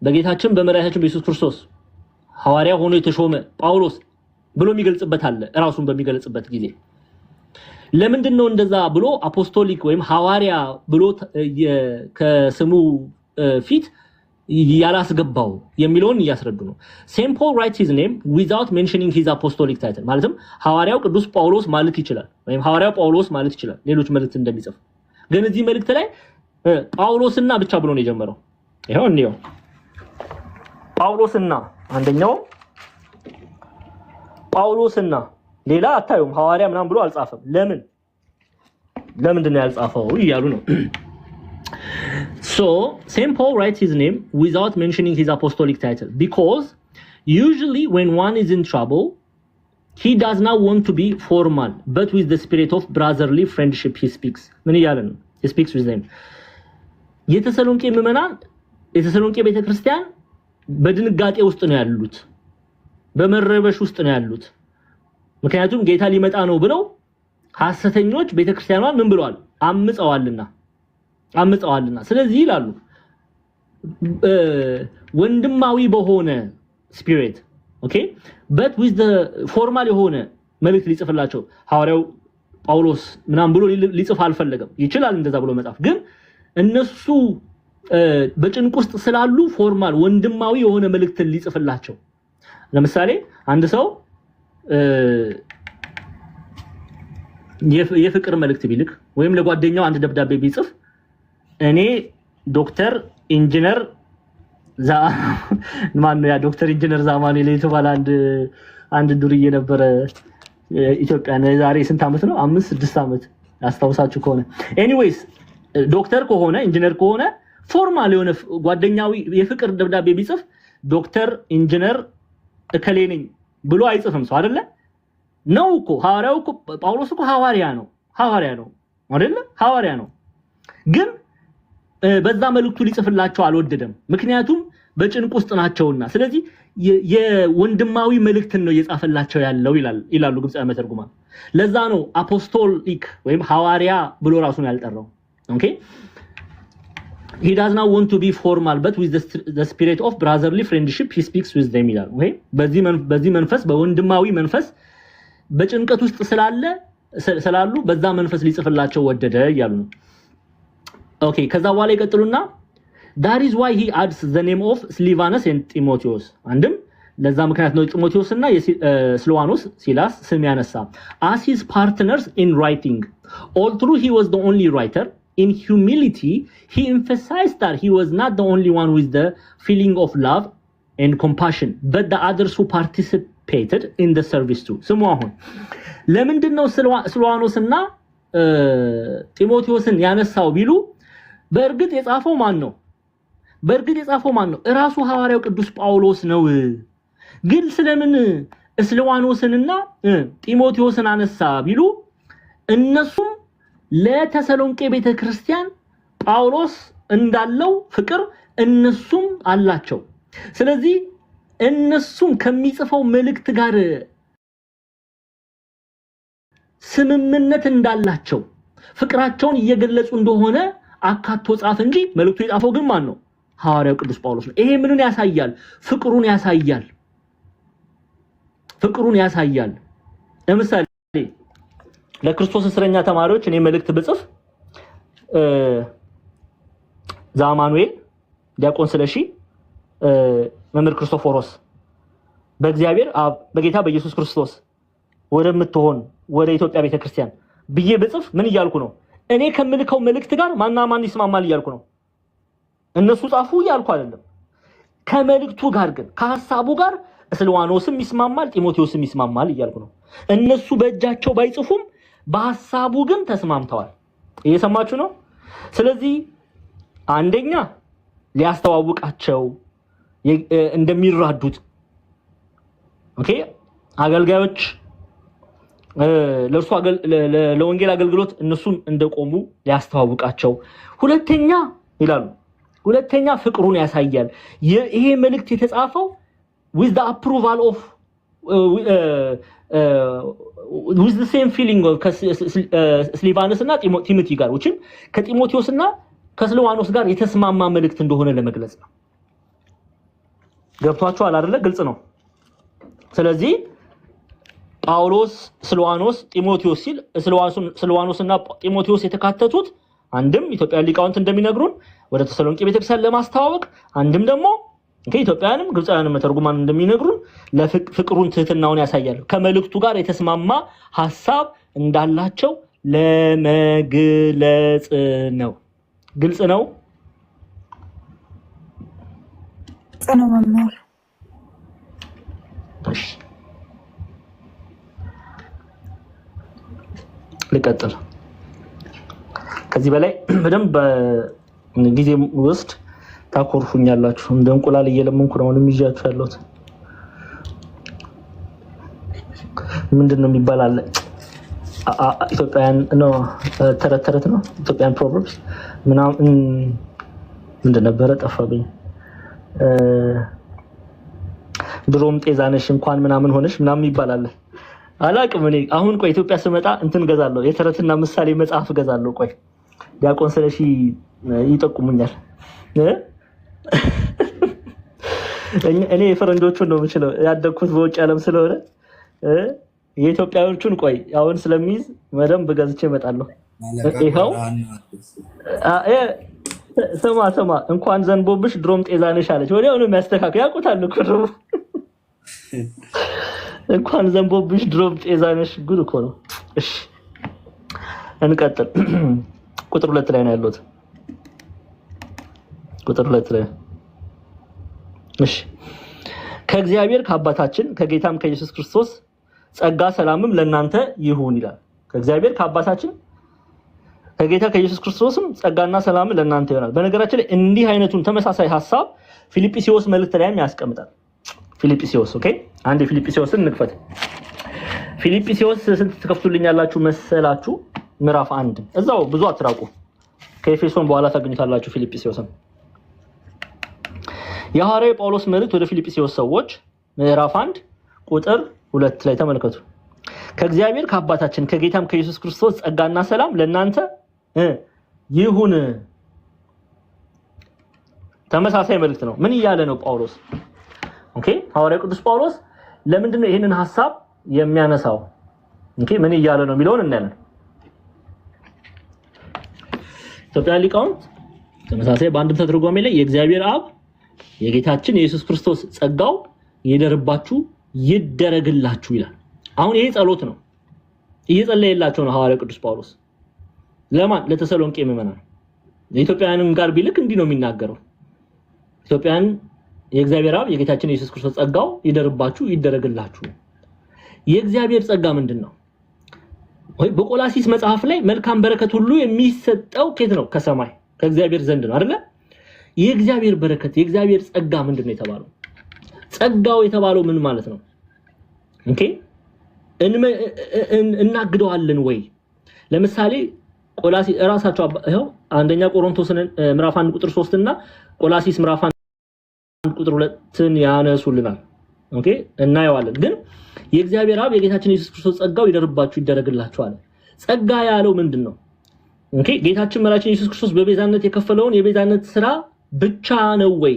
A: በጌታችን በመድኃኒታችን በኢየሱስ ክርስቶስ ሐዋርያ ሆኖ የተሾመ ጳውሎስ ብሎ የሚገልጽበት አለ። ራሱን በሚገልጽበት ጊዜ ለምንድን ነው እንደዛ ብሎ አፖስቶሊክ ወይም ሐዋርያ ብሎ ከስሙ ፊት ያላስገባው የሚለውን እያስረዱ ነው። ሴንት ፖል ራይትስ ሂዝ ኔም ዊዛውት ሜንሽኒንግ ሂዝ አፖስቶሊክ ታይትል፣ ማለትም ሐዋርያው ቅዱስ ጳውሎስ ማለት ይችላል ወይም ሐዋርያው ጳውሎስ ማለት ይችላል ሌሎች መልእክት እንደሚጽፍ። ግን እዚህ መልእክት ላይ ጳውሎስና ብቻ ብሎ ነው የጀመረው። ይሄው እንየው። ጳውሎስና አንደኛው ጳውሎስና ሌላ አታዩም። ሐዋርያ ምናምን ብሎ አልጻፈም። ለምንድን ነው ያልጻፈው እያሉ ነው። So Saint Paul writes his name without mentioning his apostolic title because usually when one is in trouble he does not want to be formal but with the spirit of brotherly friendship he speaks. ምን ይያለ ነው? He speaks with them. የተሰሎንቄ ምዕመናን የተሰሎንቄ ቤተክርስቲያን በድንጋጤ ውስጥ ነው ያሉት፣ በመረበሽ ውስጥ ነው ያሉት። ምክንያቱም ጌታ ሊመጣ ነው ብለው ሐሰተኞች ቤተክርስቲያኗን ምን ብለዋል? አምፀዋልና። ስለዚህ ይላሉ ወንድማዊ በሆነ ስፒሪት ኦኬ but with the formal የሆነ መልእክት ሊጽፍላቸው ሐዋርያው ጳውሎስ ምናምን ብሎ ሊጽፍ አልፈለገም። ይችላል እንደዛ ብሎ መጻፍ፣ ግን እነሱ በጭንቅ ውስጥ ስላሉ ፎርማል ወንድማዊ የሆነ መልእክት ሊጽፍላቸው። ለምሳሌ አንድ ሰው የፍቅር መልእክት ቢልክ ወይም ለጓደኛው አንድ ደብዳቤ ቢጽፍ እኔ ዶክተር ኢንጂነር ዶክተር ኢንጂነር ዛማኑኤል የተባለ አንድ ዱርዬ ነበረ ኢትዮጵያ ዛሬ ስንት ዓመት ነው? 5-6 ዓመት አስታውሳችሁ ከሆነ ኤኒዌይስ ዶክተር ከሆነ ኢንጂነር ከሆነ ፎርማል የሆነ ጓደኛዊ የፍቅር ደብዳቤ ቢጽፍ ዶክተር ኢንጂነር እከሌ ነኝ ብሎ አይጽፍም ሰው አይደለ? ነው እኮ ሐዋርያው እኮ ጳውሎስ እኮ ሐዋርያ ነው አይደለ? ሐዋርያ ነው። ግን በዛ መልእክቱ ሊጽፍላቸው አልወደደም፣ ምክንያቱም በጭንቅ ውስጥ ናቸውና። ስለዚህ የወንድማዊ መልእክትን ነው እየጻፈላቸው ያለው ይላሉ ግብፃውያን መተርጉማን። ለዛ ነው አፖስቶሊክ ወይም ሐዋርያ ብሎ ራሱን ያልጠራው። ኦኬ he does not want to be formal but with the spirit of brotherly friendship he speaks with them ይላል። ኦኬ በዚህ መንፈስ በወንድማዊ መንፈስ በጭንቀት ውስጥ ስላሉ በዛ መንፈስ ሊጽፍላቸው ወደደ ይላሉ። ኦኬ ከዛ በኋላ ይቀጥሉና that is why he adds the name of Silvanus and Timotheus አንድም ለዛ ምክንያት ነው ጢሞቴዎስ እና ስልዋኖስ ሲላስ ስም ያነሳ as his partners in writing although he was the only writer in humility he emphasized that he was not the only one with the feeling of love and compassion but the others who participated in the service too ስሙ አሁን ለምንድን ነው ስልዋኖስና ጢሞቴዎስን ያነሳው ቢሉ በእርግጥ የጻፈው ማን ነው እራሱ ሐዋርያው ቅዱስ ጳውሎስ ነው ግን ስለምን ስልዋኖስንና ጢሞቴዎስን አነሳ ቢሉ እነሱም ለተሰሎንቄ ቤተክርስቲያን ጳውሎስ እንዳለው ፍቅር እነሱም አላቸው ስለዚህ እነሱም ከሚጽፈው መልእክት ጋር ስምምነት እንዳላቸው ፍቅራቸውን እየገለጹ እንደሆነ አካቶ ጻፈ እንጂ መልእክቱ የጻፈው ግን ማን ነው ሐዋርያው ቅዱስ ጳውሎስ ነው ይሄ ምንን ያሳያል ፍቅሩን ያሳያል ለምሳሌ ለክርስቶስ እስረኛ ተማሪዎች እኔ መልእክት ብጽፍ ዛማኑኤል ዲያቆን ስለሺ መምህር ክርስቶፎሮስ በእግዚአብሔር በጌታ በኢየሱስ ክርስቶስ ወደምትሆን ወደ ኢትዮጵያ ቤተክርስቲያን ብዬ ብጽፍ ምን እያልኩ ነው እኔ ከምልከው መልእክት ጋር ማን ይስማማል እያልኩ ነው እነሱ ጻፉ እያልኩ አይደለም ከመልእክቱ ጋር ግን ከሐሳቡ ጋር ስልዋኖስም ይስማማል ጢሞቴዎስም ይስማማል እያልኩ ነው እነሱ በእጃቸው ባይጽፉም በሐሳቡ ግን ተስማምተዋል እየሰማችሁ ነው ስለዚህ አንደኛ ሊያስተዋውቃቸው እንደሚራዱት ኦኬ አገልጋዮች ለወንጌል አገልግሎት እነሱም እንደቆሙ ሊያስተዋውቃቸው ሁለተኛ ፍቅሩን ያሳያል ይሄ መልእክት የተጻፈው with the approval of with the same feeling of ስሊቫኖስ እና ቲሞቴ ጋር ወጭም ከጢሞቴዎስ እና ከስልዋኖስ ጋር የተስማማ መልእክት እንደሆነ ለመግለጽ ነው ገብቷችኋል አይደለ ግልጽ ነው ስለዚህ ጳውሎስ ስልዋኖስ ጢሞቴዎስ ሲል ስልዋኖስና ጢሞቴዎስ የተካተቱት አንድም ኢትዮጵያ ሊቃውንት እንደሚነግሩን ወደ ተሰሎንቄ ቤተክርስቲያን ለማስተዋወቅ አንድም ደግሞ ከኢትዮጵያንም ግብፃውያንም ተርጉማን እንደሚነግሩን ለፍቅሩን ትህትናውን ያሳያል ከመልእክቱ ጋር የተስማማ ሐሳብ እንዳላቸው ለመግለጽ ነው ግልጽ ነው
B: መምህር
A: እሺ ልቀጥል ከዚህ በላይ በደንብ ጊዜ ውስጥ ታኮርፉኛላችሁ እንደ እንቁላል እየለመንኩ ነው የሚያያችሁ ያለሁት ምንድነው የሚባል ኢትዮጵያን ነው ተረት ነው ኢትዮጵያን ፕሮቨርብስ ምንድን ነበረ ጠፋብኝ ድሮም ጤዛነሽ እንኳን ምናምን ሆነሽ ምናምን ይባላል አላቅም እኔ አሁን ቆይ ኢትዮጵያ ስመጣ እንትን ገዛለሁ የተረትና ምሳሌ መጽሐፍ ገዛለሁ ቆይ ዲያቆን ስለሺ ይጠቁሙኛል እኔ ፈረንጆቹን ነው የምችለው ያደኩት በውጭ ዓለም ስለሆነ የኢትዮጵያዎቹን ቆይ አሁን ስለሚይዝ መደም በገዝቼ እመጣለሁ ይሄው ሰማ እንኳን ዘንቦብሽ ድሮም ጤዛነሽ አለች ወዲያው ነው የሚያስተካክል ያውቁታል እኮ ነው እንኳን ዘንቦብሽ ድሮም ጤዛነሽ ጉድ እኮ ነው እሺ እንቀጥል ቁጥር 2 ላይ ነው ያለው ቁጥር 2 ላይ እሺ ከእግዚአብሔር ከአባታችን ከጌታም ከኢየሱስ ክርስቶስ ጸጋ ሰላምም ለእናንተ ይሁን ይላል ከእግዚአብሔር ከአባታችን ከጌታ ከኢየሱስ ክርስቶስም ጸጋና ሰላም ለእናንተ ይሆናል በነገራችን ላይ እንዲህ አይነቱን ተመሳሳይ ሐሳብ ፊልጵስዩስ መልእክት ላይም ያስቀምጣል ፊልጵስዩስ ኦኬ አንድ ፊልጵስዩስን እንክፈት ፊልጵስዩስ ስንት ተከፍቱልኛላችሁ መሰላችሁ ምዕራፍ 1 እዛው ብዙ አትራቁ ከኤፌሶን በኋላ ታገኙታላችሁ ፊልጵስዩስን የሐዋርያው ጳውሎስ መልእክት ወደ ፊልጵስዩስ ሰዎች ምዕራፍ 1 ቁጥር 2 ላይ ተመልከቱ ከእግዚአብሔር ከአባታችን ከጌታም ከኢየሱስ ክርስቶስ ጸጋና ሰላም ለእናንተ ይሁን። ተመሳሳይ መልእክት ነው። ምን እያለ ነው ጳውሎስ? ኦኬ ሐዋርያው ቅዱስ ጳውሎስ ለምንድን ነው ይሄንን ሐሳብ የሚያነሳው? ኦኬ ምን እያለ ነው የሚለውን እናያለን። ኢትዮጵያ ሊቃውንት ተመሳሳይ በአንድምታ ትርጓሜ ላይ የእግዚአብሔር አብ የጌታችን የኢየሱስ ክርስቶስ ጸጋው ይደርባችሁ ይደረግላችሁ ይላል። አሁን ይሄ ጸሎት ነው፣ እየጸለየላቸው ነው ሐዋርያው ቅዱስ ጳውሎስ። ለማን? ለተሰሎንቄ ምዕመናን። የኢትዮጵያውያንም ጋር ቢልክ እንዲህ ነው የሚናገረው። ኢትዮጵያውያን የእግዚአብሔር አብ የጌታችን የኢየሱስ ክርስቶስ ጸጋው ይደርባችሁ ይደረግላችሁ። የእግዚአብሔር ጸጋ ምንድነው? ወይ በቆላሲስ መጽሐፍ ላይ መልካም በረከት ሁሉ የሚሰጠው ከየት ነው? ከሰማይ ከእግዚአብሔር ዘንድ ነው አይደለ? የእግዚአብሔር በረከት የእግዚአብሔር ጸጋ ምንድነው የተባለው? ጸጋው የተባለው ምን ማለት ነው? ኦኬ እናግደዋለን ወይ? ለምሳሌ ቆላሲስ ራሳቸው ይሄው አንደኛ ቆሮንቶስን ምዕራፍ 1 ቁጥር 3 እና ቆላሲስ ምዕራፍ 1 ቁጥር 2ን ያነሱልናል። ኦኬ እናየዋለን። ግን የእግዚአብሔር አብ የጌታችን ኢየሱስ ክርስቶስ ጸጋው ይደርባችሁ ይደረግላችሁ አለ። ጸጋ ያለው ምንድነው? ኦኬ ጌታችን መላችን ኢየሱስ ክርስቶስ በቤዛነት የከፈለውን የቤዛነት ስራ ብቻ ነው ወይ?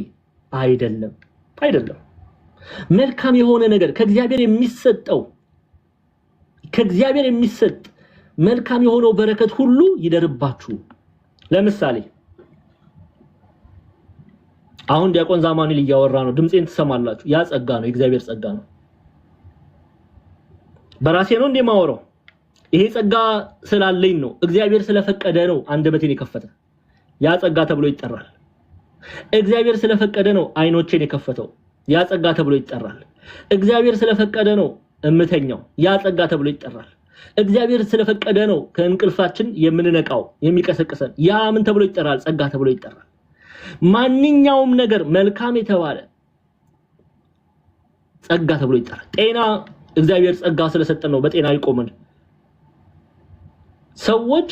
A: አይደለም፣ አይደለም። መልካም የሆነ ነገር ከእግዚአብሔር የሚሰጠው ከእግዚአብሔር የሚሰጥ መልካም የሆነው በረከት ሁሉ ይደርባችሁ። ለምሳሌ አሁን ዲያቆን ዛማኑኤል እያወራ ነው፣ ድምጼን ትሰማላችሁ። ያ ጸጋ ነው፣ የእግዚአብሔር ጸጋ ነው። በራሴ ነው እንደማወራው፣ ይሄ ጸጋ ስላለኝ ነው፣ እግዚአብሔር ስለፈቀደ ነው አንደበቴን የከፈተ። ያ ጸጋ ተብሎ ይጠራል። እግዚአብሔር ስለፈቀደ ነው አይኖቼን የከፈተው። ያ ጸጋ ተብሎ ይጠራል። እግዚአብሔር ስለፈቀደ ነው እምተኛው። ያ ጸጋ ተብሎ ይጠራል። እግዚአብሔር ስለፈቀደ ነው ከእንቅልፋችን የምንነቃው የሚቀሰቅሰን። ያ ምን ተብሎ ይጠራል? ጸጋ ተብሎ ይጠራል። ማንኛውም ነገር መልካም የተባለ ጸጋ ተብሎ ይጠራል። ጤና እግዚአብሔር ጸጋ ስለሰጠን ነው በጤና ይቆመን። ሰዎች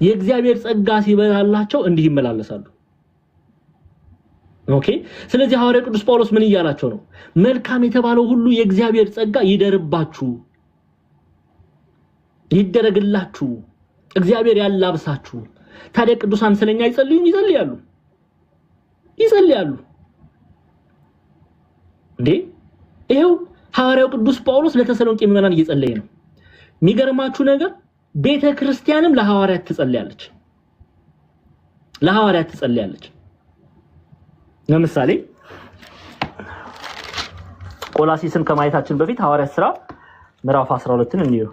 A: የእግዚአብሔር ጸጋ ሲበዛላቸው እንዲህ ይመላለሳሉ። ኦኬ ስለዚህ ሐዋርያው ቅዱስ ጳውሎስ ምን እያላቸው ነው? መልካም የተባለው ሁሉ የእግዚአብሔር ጸጋ ይደርባችሁ ይደረግላችሁ፣ እግዚአብሔር ያላብሳችሁ። ታዲያ ቅዱሳን ስለኛ ይጸልያሉ እንዴ? ይሄው ሐዋርያው ቅዱስ ጳውሎስ ለተሰሎንቄ ምዕመናን እየጸለየ ነው። የሚገርማችሁ ነገር ቤተክርስቲያንም ለሐዋርያት ትጸልያለች። ለምሳሌ ቆላሲስን ከማየታችን በፊት ሐዋርያት ሥራ ምዕራፍ 12ን እንየው።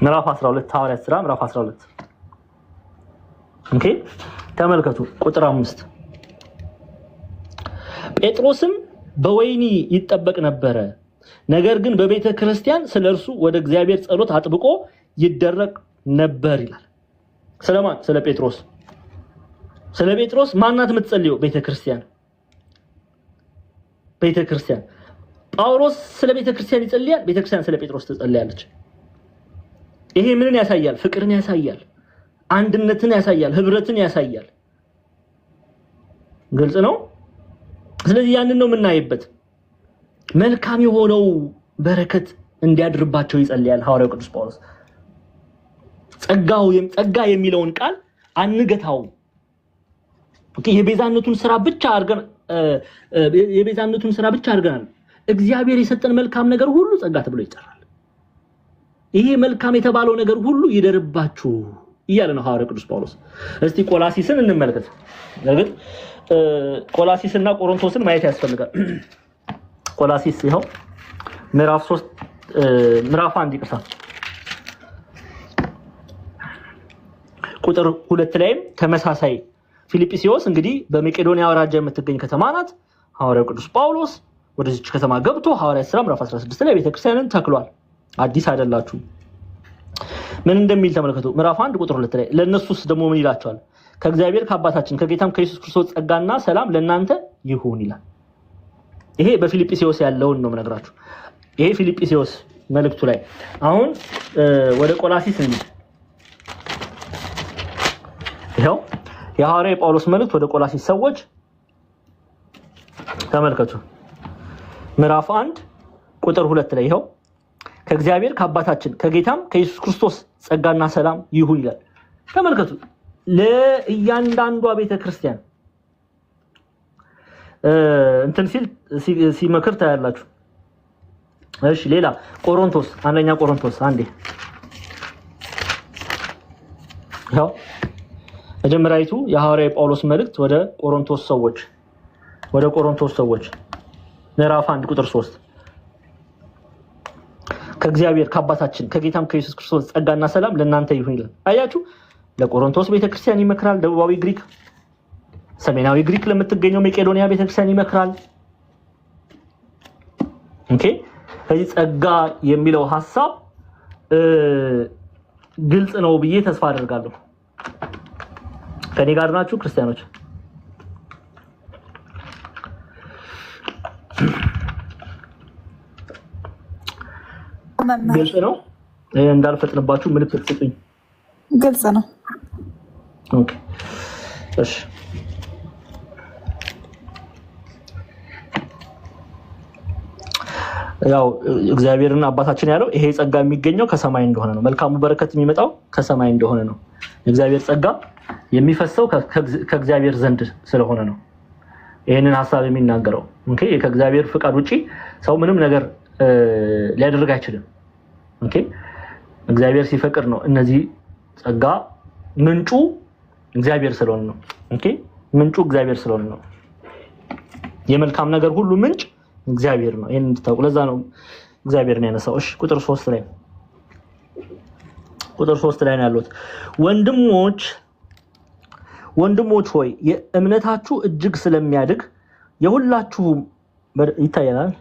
A: ምዕራፍ 12 ሐዋርያት ሥራ ምዕራፍ 12 ኦኬ ተመልከቱ ቁጥር 5 ጴጥሮስም በወይኒ ይጠበቅ ነበረ፣ ነገር ግን በቤተ ክርስቲያን ስለርሱ ወደ እግዚአብሔር ጸሎት አጥብቆ ይደረግ ነበር ይላል። ስለማን? ስለ ጴጥሮስ። ስለ ጴጥሮስ ማናት የምትጸልየው? ቤተክርስቲያን። ጳውሎስ ስለ ቤተክርስቲያን ይጸልያል፣ ቤተክርስቲያን ስለ ጴጥሮስ ትጸልያለች። ይሄ ምንን ያሳያል? ፍቅርን ያሳያል፣ አንድነትን ያሳያል፣ ህብረትን ያሳያል። ግልጽ ነው። ስለዚህ ያንን ነው የምናይበት። መልካም የሆነው በረከት እንዲያድርባቸው ይጸልያል ሐዋርያው ቅዱስ ጳውሎስ። ጸጋ የሚለውን ቃል አንገታው። ኦኬ የቤዛነቱን ስራ ብቻ አድርገናል። እግዚአብሔር የሰጠን መልካም ነገር ሁሉ ጸጋ ተብሎ ይጠራል። ይሄ መልካም የተባለው ነገር ሁሉ ይደርባችሁ እያለ ነው ሐዋርያው ቅዱስ ጳውሎስ። እስቲ ቆላሲስን እንመልከት። ለግጥ ቆላሲስና ቆሮንቶስን ማየት ያስፈልጋል። ቆላሲስ ይኸው ምዕራፍ 1 ይቅርታ ቁጥር 2 ላይም ተመሳሳይ ፊልጵስዩስ እንግዲህ በመቄዶንያ አውራጃ የምትገኝ ከተማ ናት። ሐዋርያው ቅዱስ ጳውሎስ ወደዚች ከተማ ገብቶ ሐዋርያት ሥራ ምዕራፍ 16 ላይ ቤተክርስቲያንን ተክሏል። አዲስ አይደላችሁ። ምን እንደሚል ተመልከቱ። ምዕራፍ 1 ቁጥር 2 ላይ ለነሱስ ደግሞ ምን ይላቸዋል? ከእግዚአብሔር ከአባታችን ከጌታም ከኢየሱስ ክርስቶስ ጸጋና ሰላም ለእናንተ ይሁን ይላል። ይሄ በፊልጵስዩስ ያለውን ነው የምነግራችሁ። ይሄ ፊልጵስዩስ መልእክቱ ላይ። አሁን ወደ ቆላሲስ እንሂድ። ይሄው የሐዋርያው ጳውሎስ መልእክት ወደ ቆላሲስ ሰዎች ተመልከቱ። ምዕራፍ 1 ቁጥር 2 ላይ ይኸው ከእግዚአብሔር ከአባታችን ከጌታም ከኢየሱስ ክርስቶስ ጸጋና ሰላም ይሁን ይላል። ተመልከቱ ለእያንዳንዷ ቤተክርስቲያን እንትን ሲመክር ታያላችሁ። እሺ ሌላ ቆሮንቶስ አንደኛ ቆሮንቶስ አንዴ ያው መጀመሪያይቱ የሐዋርያው ጳውሎስ መልእክት ወደ ቆሮንቶስ ሰዎች ምዕራፍ 1 ቁጥር 3 ከእግዚአብሔር ከአባታችን ከጌታም ከኢየሱስ ክርስቶስ ጸጋና ሰላም ለእናንተ ይሁን ይላል። አያችሁ ለቆሮንቶስ ቤተክርስቲያን ይመክራል። ደቡባዊ ግሪክ ሰሜናዊ ግሪክ ለምትገኘው መቄዶንያ ቤተክርስቲያን ይመክራል። ኦኬ ስለዚህ ጸጋ የሚለው ሐሳብ ግልጽ ነው ብዬ ተስፋ አደርጋለሁ። ከኔ ጋር ናችሁ ክርስቲያኖች? ግልጽ ነው? እንዳልፈጥንባችሁ ምልክት ስጡኝ።
B: ግልጽ ነው።
A: ኦኬ እሺ ያው እግዚአብሔርና አባታችን ያለው ይሄ ጸጋ የሚገኘው ከሰማይ እንደሆነ ነው። መልካሙ በረከት የሚመጣው ከሰማይ እንደሆነ ነው። የእግዚአብሔር ጸጋ የሚፈሰው ከእግዚአብሔር ዘንድ ስለሆነ ነው ይሄንን ሐሳብ የሚናገረው። ኦኬ ከእግዚአብሔር ፍቃድ ውጪ ሰው ምንም ነገር ሊያደርግ አይችልም። ኦኬ እግዚአብሔር ሲፈቅድ ነው። እነዚህ ጸጋ ምንጩ እግዚአብሔር ስለሆነ ነው። ኦኬ ምንጩ እግዚአብሔር ስለሆነ ነው። የመልካም ነገር ሁሉ ምንጭ እግዚአብሔር ነው። ይሄን እንድታውቁ ለዛ ነው እግዚአብሔርን ያነሳው። እሺ ቁጥር 3 ላይ ነው ያሉት ወንድሞች ሆይ የእምነታችሁ እጅግ ስለሚያድግ የሁላችሁም ይታያል።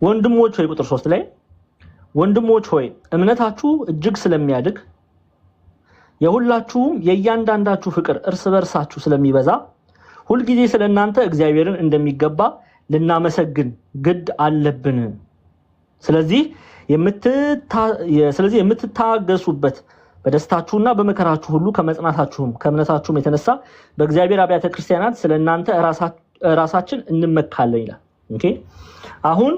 A: ወንድሞች ሆይ ቁጥር 3 ላይ ወንድሞች ሆይ እምነታችሁ እጅግ ስለሚያድግ የሁላችሁም የእያንዳንዳችሁ ፍቅር እርስ በርሳችሁ ስለሚበዛ ሁልጊዜ ስለእናንተ እግዚአብሔርን እንደሚገባ ልናመሰግን ግድ አለብን። ስለዚህ የምትታገሱበት በደስታችሁና በመከራችሁ ሁሉ ከመጽናታችሁም ከእምነታችሁም የተነሳ በእግዚአብሔር አብያተ ክርስቲያናት ስለእናንተ ራሳችን እንመካለን ይላል። ኦኬ አሁን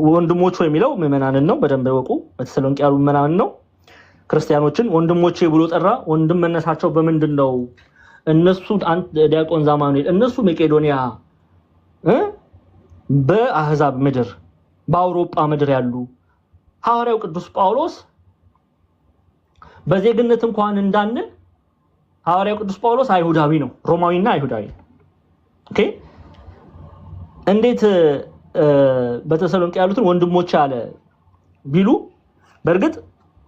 A: ወንድሞች ሆይ የሚለው ምዕመናንን ነው። በደንብ ወቁ። በተሰሎንቄ ያሉ ምዕመናንን ነው። ክርስቲያኖችን ወንድሞቼ ብሎ ጠራ። ወንድም መነሳቸው በምንድነው? እነሱ ዲያቆን ዛማኑኤል እነሱ መቄዶንያ በአህዛብ ምድር በአውሮፓ ምድር ያሉ ሐዋርያው ቅዱስ ጳውሎስ በዜግነት እንኳን እንዳንል ሐዋርያው ቅዱስ ጳውሎስ አይሁዳዊ ነው። ሮማዊና አይሁዳዊ። ኦኬ እንዴት በተሰሎንቄ ያሉትን ወንድሞች አለ ቢሉ በእርግጥ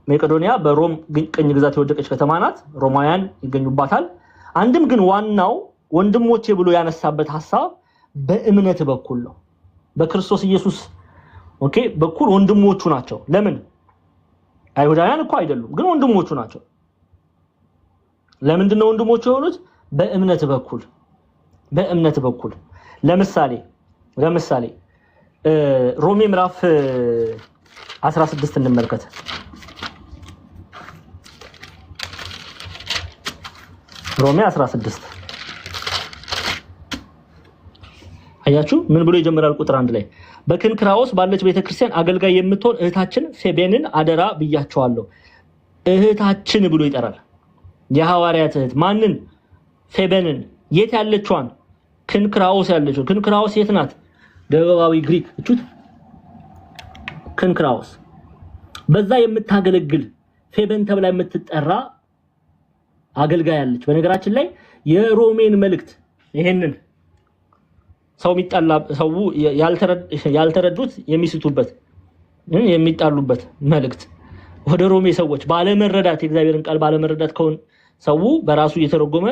A: መቄዶንያ በሮም ቅኝ ግዛት የወደቀች ከተማ ናት። ሮማውያን ይገኙባታል። አንድም ግን ዋናው ወንድሞቼ ብሎ ያነሳበት ሐሳብ በእምነት በኩል ነው። በክርስቶስ ኢየሱስ ኦኬ በኩል ወንድሞቹ ናቸው። ለምን አይሁዳውያን እኮ አይደሉም፣ ግን ወንድሞቹ ናቸው። ለምንድን ነው ወንድሞቹ የሆኑት? በእምነት በኩል ለምሳሌ ሮሜ ምዕራፍ 16 እንመልከት። ሮሜ 16 አያችሁ ምን ብሎ ይጀምራል? ቁጥር 1 ላይ በክንክራኦስ ባለች ቤተክርስቲያን አገልጋይ የምትሆን እህታችን ፌቤንን አደራ ብያቸዋለሁ። እህታችን ብሎ ይጠራል። የሐዋርያት እህት ማንን? ፌቤንን። የት ያለችዋን? ክንክራኦስ ያለችው። ክንክራኦስ የት ናት? ደቡባዊ ግሪክ። እቹት ክንክራኦስ በዛ የምታገለግል ፌቤን ተብላ የምትጠራ አገልጋይ ያለች። በነገራችን ላይ የሮሜን መልእክት ይሄንን ሰው ያልተረዱት የሚስቱበት የሚጣሉበት መልእክት ወደ ሮሜ ሰዎች ባለመረዳት የእግዚአብሔርን ቃል ባለመረዳት ከሆነ ሰው በራሱ እየተረጎመ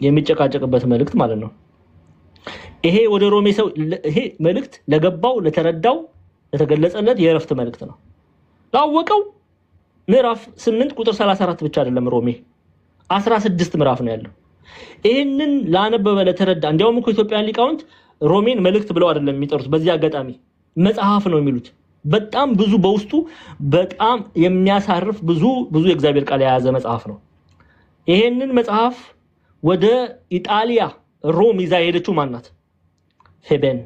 A: የሚጨቃጨቅበት መልእክት ማለት ነው። ይሄ ወደ ሮሜ ሰው ይሄ መልእክት ለገባው ለተረዳው ለተገለጸለት የእረፍት መልእክት ነው። ላወቀው ምዕራፍ 8 ቁጥር 34 ብቻ አይደለም ሮሜ 16 ምዕራፍ ነው ያለው። ይሄንን ላነበበ ለተረዳ እንዲያውም እኮ ኢትዮጵያን ሊቃውንት ሮሜን መልእክት ብለው አይደለም የሚጠሩት። በዚህ አጋጣሚ መጽሐፍ ነው የሚሉት። በጣም ብዙ በውስጡ በጣም የሚያሳርፍ ብዙ የእግዚአብሔር ቃል የያዘ መጽሐፍ ነው። ይሄንን መጽሐፍ ወደ ኢጣሊያ ሮም ይዛ ሄደችው ማናት? ፌቤን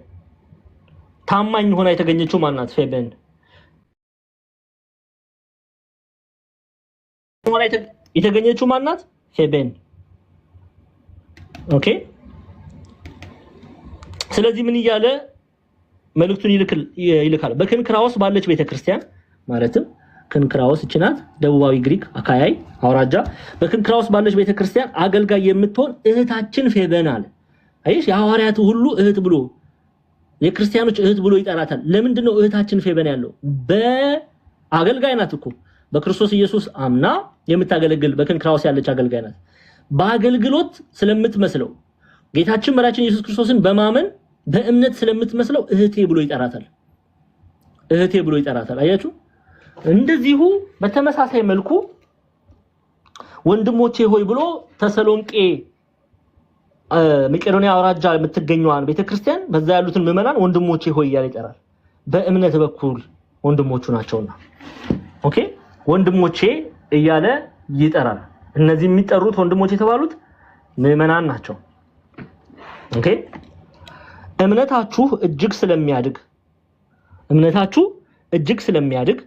A: ታማኝ ሆና የተገኘችው ማናት? ፌበን ሆና የተገኘችው ማናት? ፌበን። ኦኬ። ስለዚህ ምን እያለ መልእክቱን ይልካል? በክንክራዎስ ባለች ቤተክርስቲያን ማለትም ክንክራዎስ እችናት ደቡባዊ ግሪክ አካያይ አውራጃ በክንክራዎስ ባለች ቤተክርስቲያን አገልጋይ የምትሆን እህታችን ፌበን አለ። አይሽ የሐዋርያቱ ሁሉ እህት ብሎ የክርስቲያኖች እህት ብሎ ይጠራታል። ለምንድን ነው እህታችን ፌበን ያለው? በአገልጋይ ናት እኮ በክርስቶስ ኢየሱስ አምና የምታገለግል በክንክራዎስ ያለች አገልጋይ ናት። በአገልግሎት ስለምትመስለው ጌታችን መራችን ኢየሱስ ክርስቶስን በማመን በእምነት ስለምትመስለው እህቴ ብሎ ይጠራታል። እህቴ ብሎ ይጠራታል። አያችሁ? እንደዚሁ በተመሳሳይ መልኩ ወንድሞቼ ሆይ ብሎ ተሰሎንቄ መቄዶንያ አውራጃ የምትገኘዋን ቤተክርስቲያን በዛ ያሉትን ምዕመናን ወንድሞቼ ሆይ እያለ ይጠራል። በእምነት በኩል ወንድሞቹ ናቸውና ኦኬ፣ ወንድሞቼ እያለ ይጠራል። እነዚህ የሚጠሩት ወንድሞቼ የተባሉት ምዕመናን ናቸው። ኦኬ፣ እምነታችሁ እጅግ ስለሚያድግ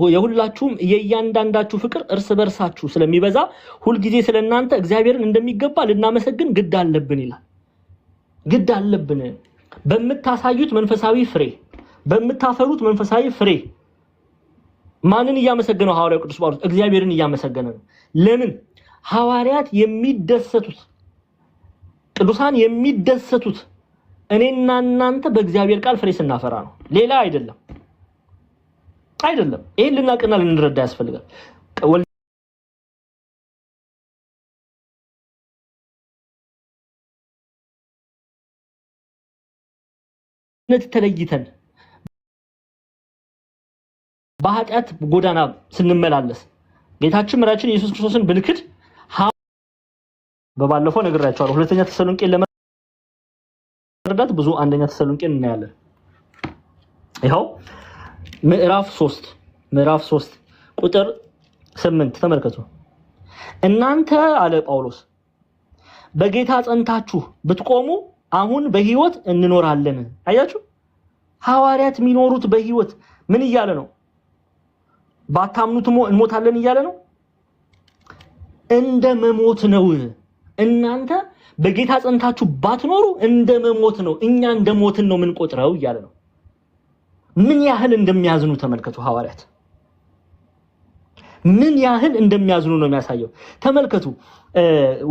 A: የሁላችሁም የእያንዳንዳችሁ ፍቅር እርስ በርሳችሁ ስለሚበዛ ሁልጊዜ ስለናንተ እግዚአብሔርን እንደሚገባ ልናመሰግን ግድ አለብን ይላል። ግድ አለብን በምታሳዩት መንፈሳዊ ፍሬ፣ በምታፈሩት መንፈሳዊ ፍሬ። ማንን እያመሰገነው? ሐዋርያው ቅዱስ ጳውሎስ እግዚአብሔርን እያመሰገነ ነው። ለምን? ሐዋርያት የሚደሰቱት ቅዱሳን የሚደሰቱት እኔና እናንተ በእግዚአብሔር ቃል ፍሬ ስናፈራ ነው። ሌላ አይደለም። ይሄን ልናቅና ልንረዳ ያስፈልጋል። ተለይተን በኃጢአት ጎዳና ስንመላለስ ጌታችን መራችን ኢየሱስ ክርስቶስን ብንክድ በባለፈው ነግራችኋለሁ። ሁለተኛ ተሰሎንቄን ለመረዳት ብዙ አንደኛ ተሰሎንቄን እናያለን። ይሄው ምዕራፍ 3 ቁጥር 8 ተመልከቱ። እናንተ አለ ጳውሎስ በጌታ ጸንታችሁ ብትቆሙ አሁን በህይወት እንኖራለን። አያችሁ? ሐዋርያት የሚኖሩት በህይወት ምን እያለ ነው? ባታምኑት እንሞታለን እያለ ነው። እንደ መሞት ነው። እናንተ በጌታ ጸንታችሁ ባትኖሩ እንደ መሞት ነው። እኛ እንደ ሞትን ነው ምን ቆጥረው እያለ ነው። ምን ያህል እንደሚያዝኑ ተመልከቱ። ሐዋርያት ምን ያህል እንደሚያዝኑ ነው የሚያሳየው። ተመልከቱ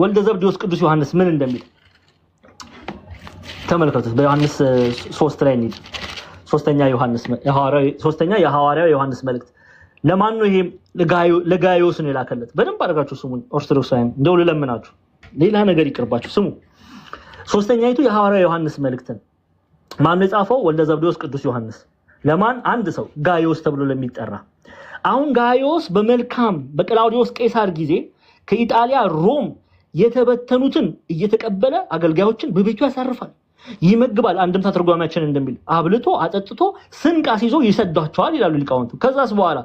A: ወልደ ዘብዴዎስ ቅዱስ ዮሐንስ ምን እንደሚል ተመልከቱ። በዮሐንስ 3 ላይ እንሂድ። ሶስተኛ የሐዋርያው ዮሐንስ መልእክት ለማን ነው? ይሄ ለጋዮስ ነው የላከለት። በደንብ አድርጋችሁ ስሙን ኦርቶዶክሳውያን፣ እንደው ልለምናችሁ ሌላ ነገር ይቅርባችሁ ስሙ። ሶስተኛይቱ የሐዋርያው ዮሐንስ መልእክትን ማን የጻፈው? ወልደ ዘብዴዎስ ቅዱስ ዮሐንስ። ለማን? አንድ ሰው ጋዮስ ተብሎ ለሚጠራ። አሁን ጋዮስ በመልካም በቅላውዲዮስ ቄሳር ጊዜ ከኢጣሊያ ሮም የተበተኑትን እየተቀበለ አገልጋዮችን በቤቱ ያሳርፋል፣ ይመግባል። አንድምታ ተርጓሚያችን እንደሚል አብልቶ አጠጥቶ ስንቅ አስይዞ ይሰዷቸዋል ይላሉ ሊቃውንቱ። ከዛስ በኋላ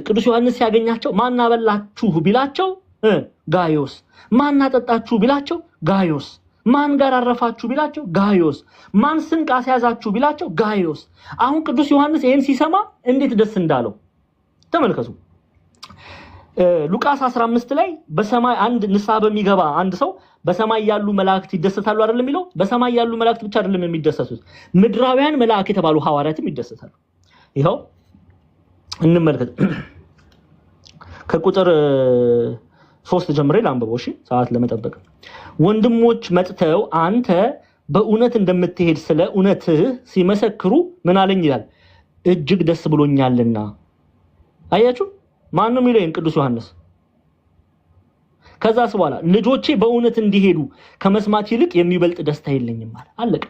A: ቅዱስ ዮሐንስ ሲያገኛቸው ማን አበላችሁ ቢላቸው ጋዮስ፣ ማን አጠጣችሁ ቢላቸው ጋዮስ፣ ማን ጋር አረፋችሁ ቢላቸው ጋዮስ፣ ማን ስንቅ አስያዛችሁ ቢላቸው ጋዮስ። አሁን ቅዱስ ዮሐንስ ይሄን ሲሰማ እንዴት ደስ እንዳለው ተመልከቱ። ሉቃስ 15 ላይ በሰማይ አንድ ንስሐ በሚገባ አንድ ሰው በሰማይ ያሉ መላእክት ይደሰታሉ አይደል የሚለው? በሰማይ ያሉ መላእክት ብቻ አይደለም የሚደሰቱት፣ ምድራውያን መላእክት የተባሉ ሐዋርያትም ይደሰታሉ። ይሄው እንመልከት። ከቁጥር 3 ጀምሬ ላንብበው እሺ፣ ሰዓት ለመጠበቅ። ወንድሞች መጥተው አንተ በእውነት እንደምትሄድ ስለ እውነትህ ሲመሰክሩ ምን አለኝ ይላል፣ እጅግ ደስ ብሎኛልና። አያችሁ? ማን ነው የሚለው? ቅዱስ ዮሐንስ። ከዛስ በኋላ ልጆቼ በእውነት እንዲሄዱ ከመስማት ይልቅ የሚበልጥ ደስታ የለኝም ማለት አለቀ።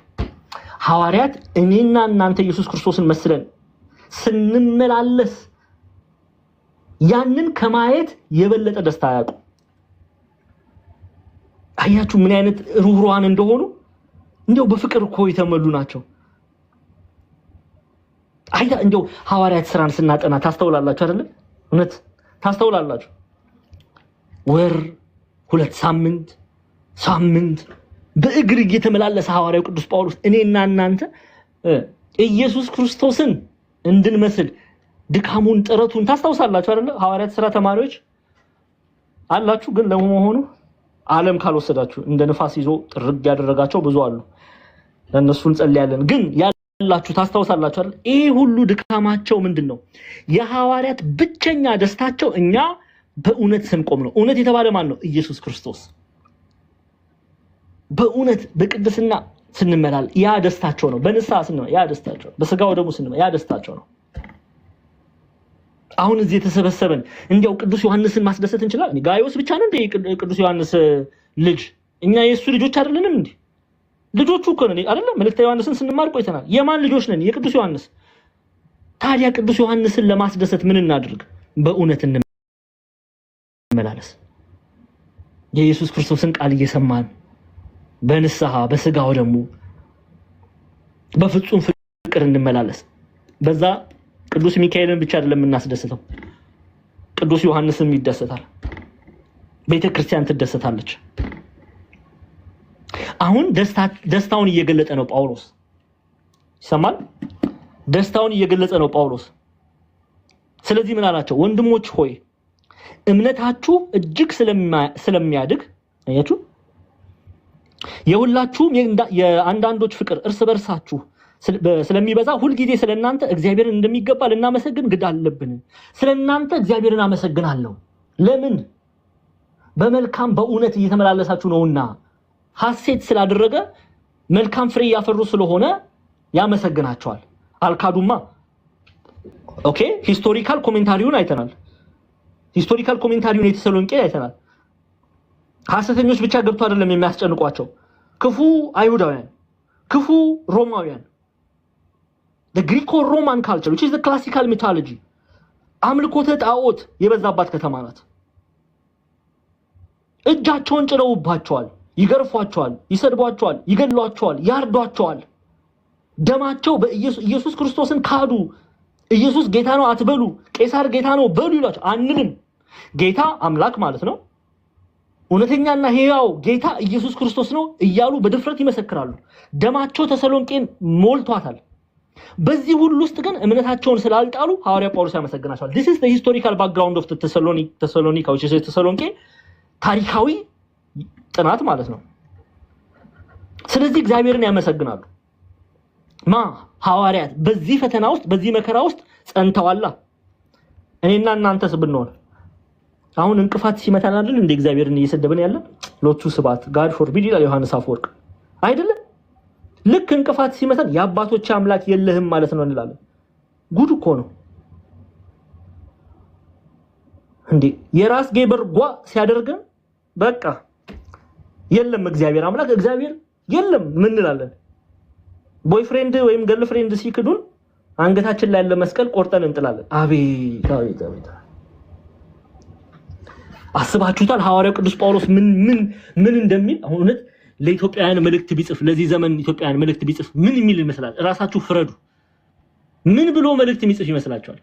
A: ሐዋርያት እኔና እናንተ ኢየሱስ ክርስቶስን መስለን ስንመላለስ ያንን ከማየት የበለጠ ደስታ ያውቁ። አያችሁ ምን አይነት ሩህሩሃን እንደሆኑ። እንደው በፍቅር እኮ የተሞሉ ናቸው። አይታ እንደው ሐዋርያት ስራን ስናጠና ታስተውላላችሁ አይደል? እውነት ታስተውላላችሁ። ወር 2 ሳምንት በእግር እየተመላለሰ ሐዋርያው ቅዱስ ጳውሎስ እኔና እናንተ ኢየሱስ ክርስቶስን እንድንመስል ድካሙን ጥረቱን ታስታውሳላችሁ አይደል? ሐዋርያት ሥራ ተማሪዎች አላችሁ። ግን ለመሆኑ ዓለም ካልወሰዳችሁ እንደ ንፋስ ይዞ ጥርግ ያደረጋቸው ብዙ አሉ። ለነሱ እንጸልያለን። ግን ያላችሁ ታስታውሳላችሁ አይደል? ይሄ ሁሉ ድካማቸው ምንድነው? የሐዋርያት ብቸኛ ደስታቸው እኛ በእውነት ስንቆም ነው። እውነት የተባለ ማን ነው? ኢየሱስ ክርስቶስ። በእውነት በቅድስና ስንመላል ያ ደስታቸው ነው። በንስሐ ስንመላል ያ ደስታቸው ነው። በስጋው ደግሞ ስንመላል ያ ደስታቸው ነው። አሁን እዚህ የተሰበሰበን እንዲያው ቅዱስ ዮሐንስን ማስደሰት እንችላለን? ጋይዮስ ብቻ ነው እንዴ ቅዱስ ዮሐንስ ልጅ? እኛ የሱ ልጆች አይደለንም እንዴ? ልጆቹ እኮ ነን አይደል? መልእክተ ዮሐንስን ስንማር ቆይተናል። የማን ልጆች ነን? የቅዱስ ዮሐንስ። ታዲያ ቅዱስ ዮሐንስን ለማስደሰት ምን እናድርግ? በእውነት እንመላለስ። የኢየሱስ ክርስቶስን ቃል እየሰማን በንስሐ በስጋው ደግሞ በፍጹም ፍቅር እንመላለስ። በዛ ቅዱስ ሚካኤልን ብቻ አይደለም እናስደስተው፣ ቅዱስ ዮሐንስም ይደሰታል። ቤተክርስቲያን ትደሰታለች። አሁን ደስታውን እየገለጸ ነው ጳውሎስ። ይሰማል? ደስታውን እየገለጸ ነው ጳውሎስ። ስለዚህ ምን አላቸው? ወንድሞች ሆይ እምነታችሁ እጅግ ስለሚያድግ አያችሁ፣ የሁላችሁም የአንዳንዶች ፍቅር እርስ በርሳችሁ ስለሚበዛ ሁልጊዜ ስለናንተ እግዚአብሔርን እንደሚገባ ልናመሰግን ግድ አለብን። ስለናንተ እግዚአብሔርን አመሰግናለሁ። ለምን? በመልካም በእውነት እየተመላለሳችሁ ነውና፣ ሐሴት ስላደረገ መልካም ፍሬ ያፈሩ ስለሆነ ያመሰግናቸዋል። አልካዱማ። ኦኬ፣ ሂስቶሪካል ኮሜንታሪውን አይተናል። ሂስቶሪካል ኮሜንታሪውን የተሰሎንቄ አይተናል። ሐሰተኞች ብቻ ገብቶ አይደለም የሚያስጨንቋቸው፣ ክፉ አይሁዳውያን፣ ክፉ ሮማውያን። the Greco-Roman culture, which is the classical mythology, አምልኮተ ጣዖት የበዛባት ከተማ ናት። እጃቸውን ጭነውባቸዋል፣ ይገርፏቸዋል፣ ይሰድቧቸዋል፣ ይገድሏቸዋል፣ ያርዷቸዋል። ደማቸው በኢየሱስ ክርስቶስን ካዱ። ኢየሱስ ጌታ ነው አትበሉ፣ ቄሳር ጌታ ነው በሉ ይሏቸው አንልም። ጌታ አምላክ ማለት ነው። እውነተኛና ሕያው ጌታ ኢየሱስ ክርስቶስ ነው እያሉ በድፍረት ይመሰክራሉ። ደማቸው ተሰሎንቄን ሞልቷታል። በዚህ ሁሉ ውስጥ ግን እምነታቸውን ስላልጣሉ ሐዋርያ ጳውሎስ ያመሰግናቸዋል። this is the historical background of the Thessalonica, which is ተሰሎንቄ ታሪካዊ ጥናት ማለት ነው። ስለዚህ እግዚአብሔርን ያመሰግናሉ። ሐዋርያት በዚህ ፈተና ውስጥ በዚህ መከራ ውስጥ ጸንተዋላ። እኔና እናንተስ ብንሆን አሁን እንቅፋት ሲመታን አይደል እንደ እግዚአብሔርን እየሰደበን ያለን? ሎቱ ስባት ጋድ ፎርቢድ ይላል ዮሐንስ አፈወርቅ አይደለም? ልክ እንቅፋት ሲመታን የአባቶች አምላክ የለህም ማለት ነው እንላለን። ጉድ እኮ ነው እንዴ! የራስ ገበርጓ ሲያደርገን በቃ የለም እግዚአብሔር አምላክ እግዚአብሔር የለም ምን እንላለን? ቦይፍሬንድ ወይም ገርልፍሬንድ ሲክዱን አንገታችን ላይ ያለ መስቀል ቆርጠን እንጥላለን። አቤት አቤት አቤት! አስባችሁታል? ሐዋርያው ቅዱስ ጳውሎስ ምን እንደሚል አሁን እውነት ለኢትዮጵያውያን መልእክት ቢጽፍ ለዚህ ዘመን ኢትዮጵያውያን መልእክት ቢጽፍ ምን የሚል ይመስላል? ራሳችሁ ፍረዱ። ምን ብሎ መልእክት የሚጽፍ ይመስላችኋል?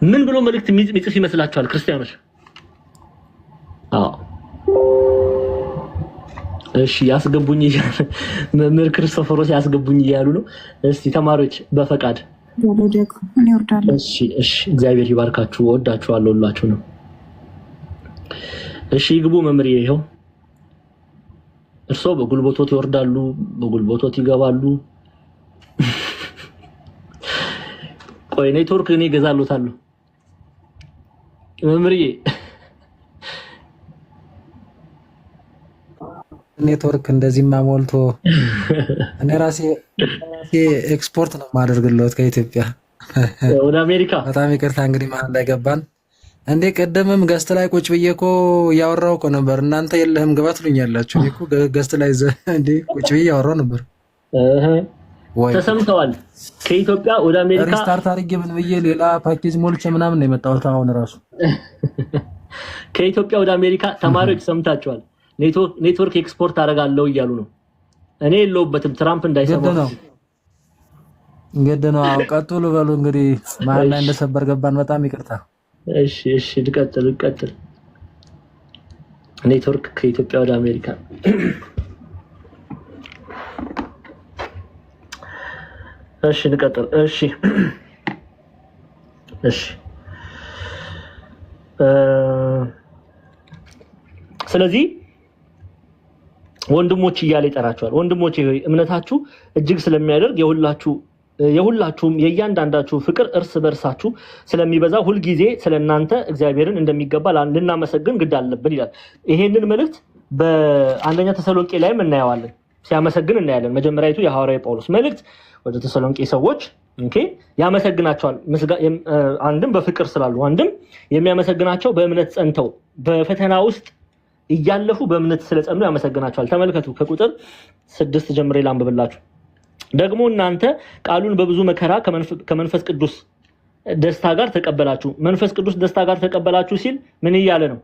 A: ምን ብሎ መልእክት የሚጽፍ ይመስላችኋል ክርስቲያኖች? አዎ እሺ፣ ያስገቡኝ መምህር ክርስቶፎሮስ ያስገቡኝ እያሉ ነው። እስቲ ተማሪዎች በፈቃድ እሺ፣ እግዚአብሔር ይባርካችሁ። ወዳችኋለሁ ሁላችሁ ነው። እሺ ይግቡ መምህር። ይሄው እርሶ በጉልበቶት ይወርዳሉ፣ በጉልበቶት ይገባሉ። ቆይ ኔትወርክ እኔ እገዛለታለሁ መምህርዬ።
B: ኔትወርክ እንደዚህማ ሞልቶ እኔ ራሴ ኤክስፖርት ነው ማደርግለት ከኢትዮጵያ
A: ወደ አሜሪካ።
B: በጣም ይቅርታ እንግዲህ መሀል ላይ ገባን እንዴ። ቀደምም ገስት ላይ ቁጭ ብዬ እኮ ያወራው እኮ ነበር። እናንተ የለህም ግባ ትሉኛላችሁ። እኔ እኮ ገስት ላይ እንዴ ቁጭ ብዬ ያወራው ነበር።
A: ተሰምተዋል። ከኢትዮጵያ ወደ አሜሪካ
B: ሪስታርት አድርጌ ምን ብዬ ሌላ ፓኬጅ ሞልቼ ምናምን ነው የመጣሁት። አሁን ራሱ
A: ከኢትዮጵያ ወደ አሜሪካ ተማሪዎች ሰምታችኋል። ኔትወርክ ኤክስፖርት አደርጋለሁ እያሉ ነው። እኔ የለሁበትም፣ ትራምፕ እንዳይሰማው
B: እንግዲህ ነው። ቀጥሉ በሉ እንግዲህ መሀል ላይ እንደሰበር ገባን። በጣም ይቅርታ።
A: እሺ ልቀጥል። ኔትወርክ ከኢትዮጵያ ወደ አሜሪካ እሺ እንቀጥል እሺ ስለዚህ ወንድሞች እያለ ይጠራቸዋል። ወንድሞቼ ሆይ እምነታችሁ እጅግ ስለሚያደርግ የሁላችሁም የእያንዳንዳችሁ ፍቅር እርስ በርሳችሁ ስለሚበዛ ሁል ጊዜ ስለናንተ እግዚአብሔርን እንደሚገባ ልናመሰግን ግድ አለብን ይላል። ይሄንን መልእክት በአንደኛ ተሰሎንቄ ላይም እናየዋለን፣ ሲያመሰግን እናያለን። መጀመሪያቱ የሐዋርያው ጳውሎስ መልእክት ወደ ተሰሎንቄ ሰዎች ያመሰግናቸዋል። አንድም በፍቅር ስላሉ፣ አንድም የሚያመሰግናቸው በእምነት ጸንተው በፈተና ውስጥ እያለፉ በእምነት ስለጸኑ ያመሰግናቸዋል። ተመልከቱ ከቁጥር 6 ጀምሬ ላንብብላችሁ። ደግሞ እናንተ ቃሉን በብዙ መከራ ከመንፈስ ቅዱስ ደስታ ጋር ተቀበላችሁ። መንፈስ ቅዱስ ደስታ ጋር ተቀበላችሁ ሲል ምን እያለ ነው?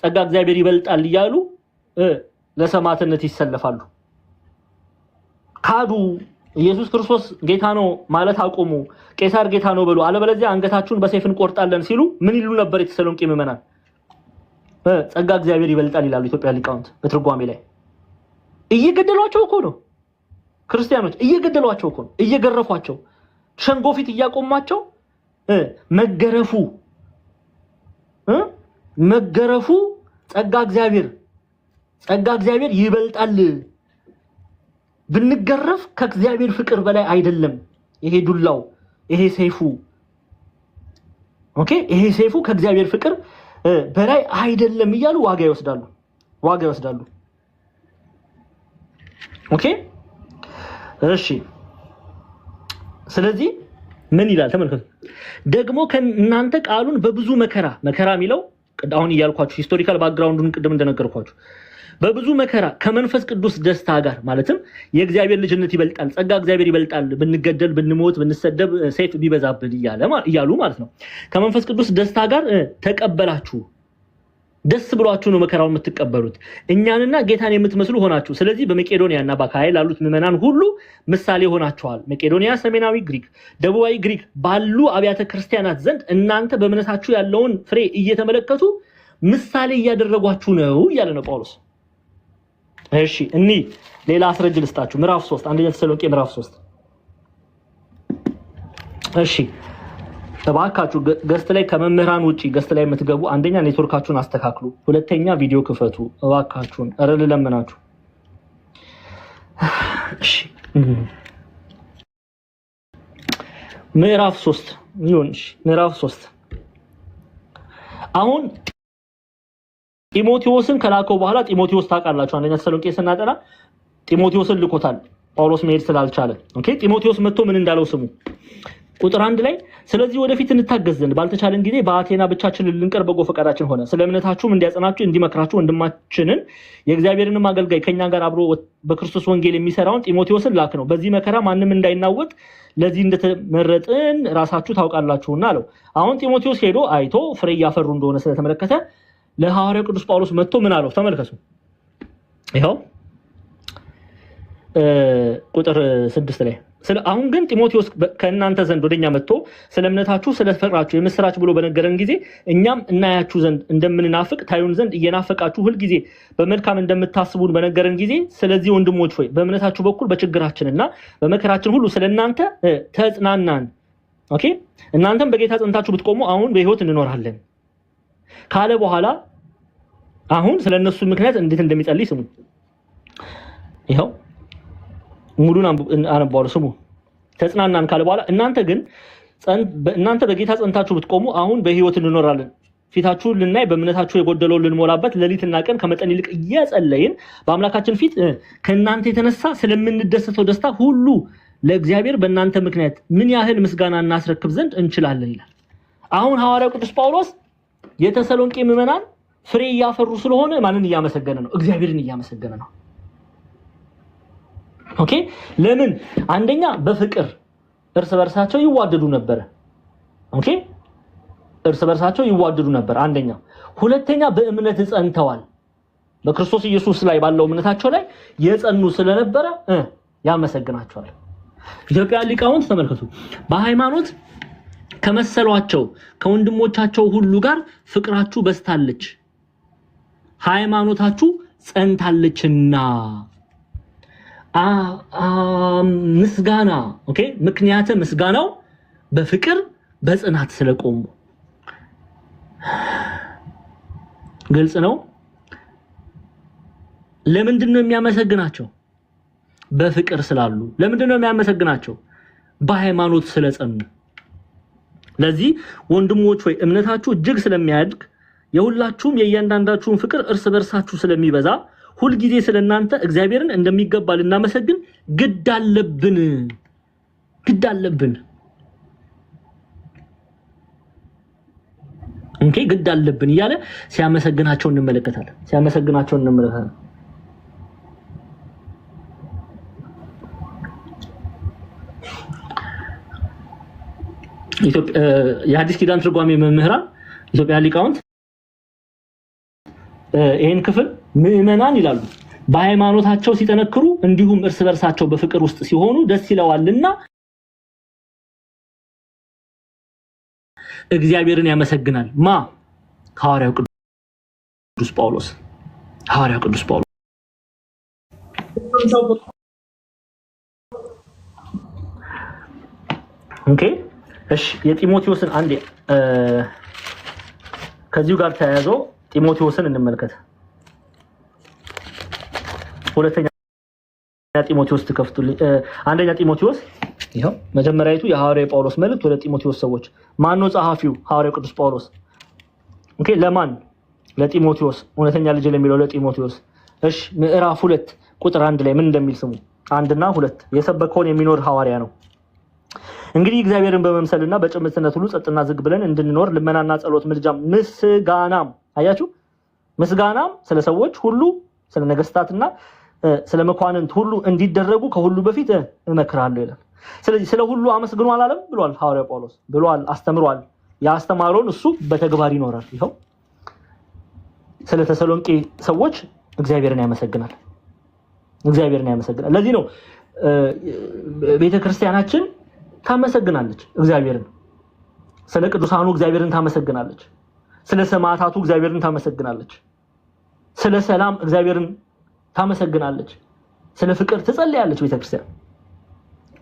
A: ጸጋ እግዚአብሔር ይበልጣል እያሉ ለሰማዕትነት ይሰለፋሉ። ካዱ፣ ኢየሱስ ክርስቶስ ጌታ ነው ማለት አቆሙ፣ ቄሳር ጌታ ነው ብሎ አለበለዚያ አንገታችሁን በሰይፍ እንቆርጣለን ሲሉ ምን ይሉ ነበር? የተሰሎንቄ ምዕመናን ጸጋ እግዚአብሔር ይበልጣል ይላሉ ኢትዮጵያ ሊቃውንት በትርጓሜ ላይ። እየገደሏቸው እኮ ነው ክርስቲያኖች፣ እየገደሏቸው እኮ ነው፣ እየገረፏቸው፣ ሸንጎ ፊት እያቆሟቸው መገረፉ ጸጋ እግዚአብሔር ይበልጣል፣ ብንገረፍ ከእግዚአብሔር ፍቅር በላይ አይደለም ይሄ ዱላው፣ ይሄ ሰይፉ፣ ይሄ ሰይፉ ከእግዚአብሔር ፍቅር በላይ አይደለም እያሉ ዋጋ ይወስዳሉ። እሺ ስለዚህ ምን ይላል ተመልከቱ። ደግሞ ከእናንተ ቃሉን በብዙ መከራ የሚለው አሁን እያልኳችሁ ሂስቶሪካል ባክግራውንዱን ቅድም እንደነገርኳችሁ በብዙ መከራ ከመንፈስ ቅዱስ ደስታ ጋር ማለትም የእግዚአብሔር ልጅነት ይበልጣል፣ ጸጋ እግዚአብሔር ይበልጣል፣ ብንገደል፣ ብንሞት፣ ብንሰደብ፣ ሰይፍ ቢበዛብን እያሉ ማለት ነው። ከመንፈስ ቅዱስ ደስታ ጋር ተቀበላችሁ። ደስ ብሏችሁ ነው መከራውን የምትቀበሉት። እኛንና ጌታን የምትመስሉ ሆናችሁ። ስለዚህ በመቄዶንያና በአካይያ ላሉት ምዕመናን ሁሉ ምሳሌ ሆናችኋል። መቄዶንያ ሰሜናዊ ግሪክ፣ ደቡባዊ ግሪክ ባሉ አብያተ ክርስቲያናት ዘንድ እናንተ በእምነታችሁ ያለውን ፍሬ እየተመለከቱ ምሳሌ እያደረጓችሁ ነው እያለ ነው ጳውሎስ። እሺ ሌላ አስረጅ ልስጣችሁ። ምዕራፍ 3 አንደኛ ተሰሎንቄ ምዕራፍ 3 እሺ ተባካችሁ ገስት ላይ ከመምህራን ውጪ ገስት ላይ የምትገቡ አንደኛ ኔትወርካችሁን አስተካክሉ፣ ሁለተኛ ቪዲዮ ክፈቱ እባካችሁን፣ ኧረ ልለምናችሁ። እሺ ምዕራፍ 3 ምዕራፍ 3 አሁን ጢሞቴዎስን ከላከው በኋላ ጢሞቴዎስ ታውቃላችሁ አንደኛ ተሰሎንቄ ስናጠና ጢሞቴዎስን ልኮታል ጳውሎስ መሄድ ስላልቻለ። ጢሞቴዎስ መጥቶ ምን እንዳለው ስሙ። ቁጥር 1 ላይ ስለዚህ ወደፊት እንታገዝ ዘንድ ባልተቻለን ጊዜ በአቴና ብቻችንን ልንቀር በጎ ፈቃዳችን ሆነ። ስለ እምነታችሁም እንዲያጸናችሁ እንዲመክራችሁ ወንድማችንን የእግዚአብሔርንም አገልጋይ ከኛ ጋር አብሮ በክርስቶስ ወንጌል የሚሰራውን ጢሞቴዎስን ላክ ነው። በዚህ መከራ ማንም እንዳይናወጥ ለዚህ እንደተመረጥን ራሳችሁ ታውቃላችሁና አለው። አሁን ጢሞቴዎስ ሄዶ አይቶ ፍሬ እያፈሩ እንደሆነ ስለተመለከተ ለሐዋርያው ቅዱስ ጳውሎስ መጥቶ ምን አለው ተመልከቱ። ይሄው ቁጥር 6 ላይ አሁን ግን ጢሞቴዎስ ከእናንተ ዘንድ ወደኛ መጥቶ ስለ እምነታችሁ ስለ ፍቅራችሁ የምስራች ብሎ በነገረን ጊዜ እኛም እናያችሁ ዘንድ እንደምንናፍቅ ታዩን ዘንድ እየናፈቃችሁ ሁል ጊዜ በመልካም እንደምታስቡን በነገረን ጊዜ ስለዚህ ወንድሞች ሆይ በእምነታችሁ በኩል በችግራችንና በመከራችን ሁሉ ስለናንተ ተጽናናን። እናንተም በጌታ ጸንታችሁ ብትቆሙ አሁን በሕይወት እንኖራለን ካለ በኋላ አሁን ስለነሱ ምክንያት እንዴት እንደሚጸልይ ስሙ። ይሄው ሙሉን አነባዋለሁ ስሙ። ተጽናናን ካለ በኋላ እናንተ በጌታ ጸንታችሁ ብትቆሙ አሁን በሕይወት እንኖራለን፣ ፊታችሁን ልናይ በእምነታችሁ የጎደለውን ልንሞላበት ሌሊትና ቀን ከመጠን ይልቅ እየጸለይን በአምላካችን ፊት ከእናንተ የተነሳ ስለምንደሰተው ደስታ ሁሉ ለእግዚአብሔር በእናንተ ምክንያት ምን ያህል ምስጋና እናስረክብ ዘንድ እንችላለን ይላል። አሁን ሐዋርያው ቅዱስ ጳውሎስ የተሰሎንቄ ምዕመናን ፍሬ እያፈሩ ስለሆነ ማንን እያመሰገነ ነው? እግዚአብሔርን እያመሰገነ ነው። ለምን? አንደኛ በፍቅር እርስ በርሳቸው ይዋደዱ ነበር። እርስ በርሳቸው ይዋደዱ ነበር አንደኛ። ሁለተኛ በእምነት ጸንተዋል። በክርስቶስ ኢየሱስ ላይ ባለው እምነታቸው ላይ የጸኑ ስለነበረ ያመሰግናቸዋል። ኢትዮጵያ ሊቃውንት ተመልከቱ፣ በሃይማኖት ከመሰሏቸው ከወንድሞቻቸው ሁሉ ጋር ፍቅራችሁ በስታለች፣ ሃይማኖታችሁ ጸንታለችና ምስጋና ኦኬ ምክንያት ምስጋናው በፍቅር በጽናት ስለቆሙ ግልጽ ነው። ለምንድን ነው የሚያመሰግናቸው? በፍቅር ስላሉ። ለምንድን ነው የሚያመሰግናቸው? በሃይማኖት ስለጸኑ። ለዚህ ወንድሞች ሆይ እምነታችሁ እጅግ ስለሚያድግ የሁላችሁም የእያንዳንዳችሁን ፍቅር እርስ በርሳችሁ ስለሚበዛ ሁል ጊዜ ስለናንተ እግዚአብሔርን እንደሚገባ ልናመሰግን ግድ አለብን። ኦኬ ግድ አለብን እያለ ሲያመሰግናቸው እንመለከታለን። የሐዲስ ኪዳን ትርጓሜ መምህራን ኢትዮጵያ ሊቃውንት ይሄን ክፍል ምዕመናን ይላሉ በሃይማኖታቸው ሲጠነክሩ እንዲሁም እርስ በርሳቸው በፍቅር ውስጥ ሲሆኑ ደስ ይለዋልና እግዚአብሔርን ያመሰግናል። ሐዋርያው ቅዱስ ጳውሎስ ኦኬ እሺ የጢሞቴዎስን አንዴ ከዚሁ ጋር ተያይዞ ጢሞቴዎስን እንመልከት። ሁለተኛ ጢሞቴዎስ ተከፍቱልኝ። አንደኛ ጢሞቴዎስ ይሄው መጀመሪያይቱ የሐዋርያው ጳውሎስ መልእክት ወደ ጢሞቴዎስ ሰዎች ማን ነው ጸሐፊው? ሐዋርያው ቅዱስ ጳውሎስ። ኦኬ ለማን? ለጢሞቴዎስ እውነተኛ ልጅ ለሚለው ለጢሞቴዎስ። እሺ ምዕራፍ 2 ቁጥር 1 ላይ ምን እንደሚል ስሙ። 1 እና 2 የሰበከውን የሚኖር ሐዋርያ ነው። እንግዲህ እግዚአብሔርን በመምሰልና በጭምትነት ሁሉ ጸጥና ዝግ ብለን እንድንኖር ልመናና ጸሎት፣ ምልጃም፣ ምስጋናም አያችሁ ምስጋናም ስለ ሰዎች ሁሉ ስለ ነገስታትና ስለ መኳንንት ሁሉ እንዲደረጉ ከሁሉ በፊት እመክራለሁ ይላል። ስለዚህ ስለ ሁሉ አመስግኑ አላለም ብሏል ሐዋርያው ጳውሎስ ብሏል፣ አስተምሯል። ያስተማረውን እሱ በተግባር ይኖራል። ይሄው ስለ ተሰሎንቄ ሰዎች እግዚአብሔርን ያመሰግናል። ለዚህ ነው ቤተክርስቲያናችን ታመሰግናለች እግዚአብሔርን። ስለ ቅዱሳኑ እግዚአብሔርን ታመሰግናለች። ስለ ሰማዕታቱ እግዚአብሔርን ታመሰግናለች። ስለ ሰላም እግዚአብሔርን ታመሰግናለች። ስለ ፍቅር ትጸልያለች ቤተክርስቲያን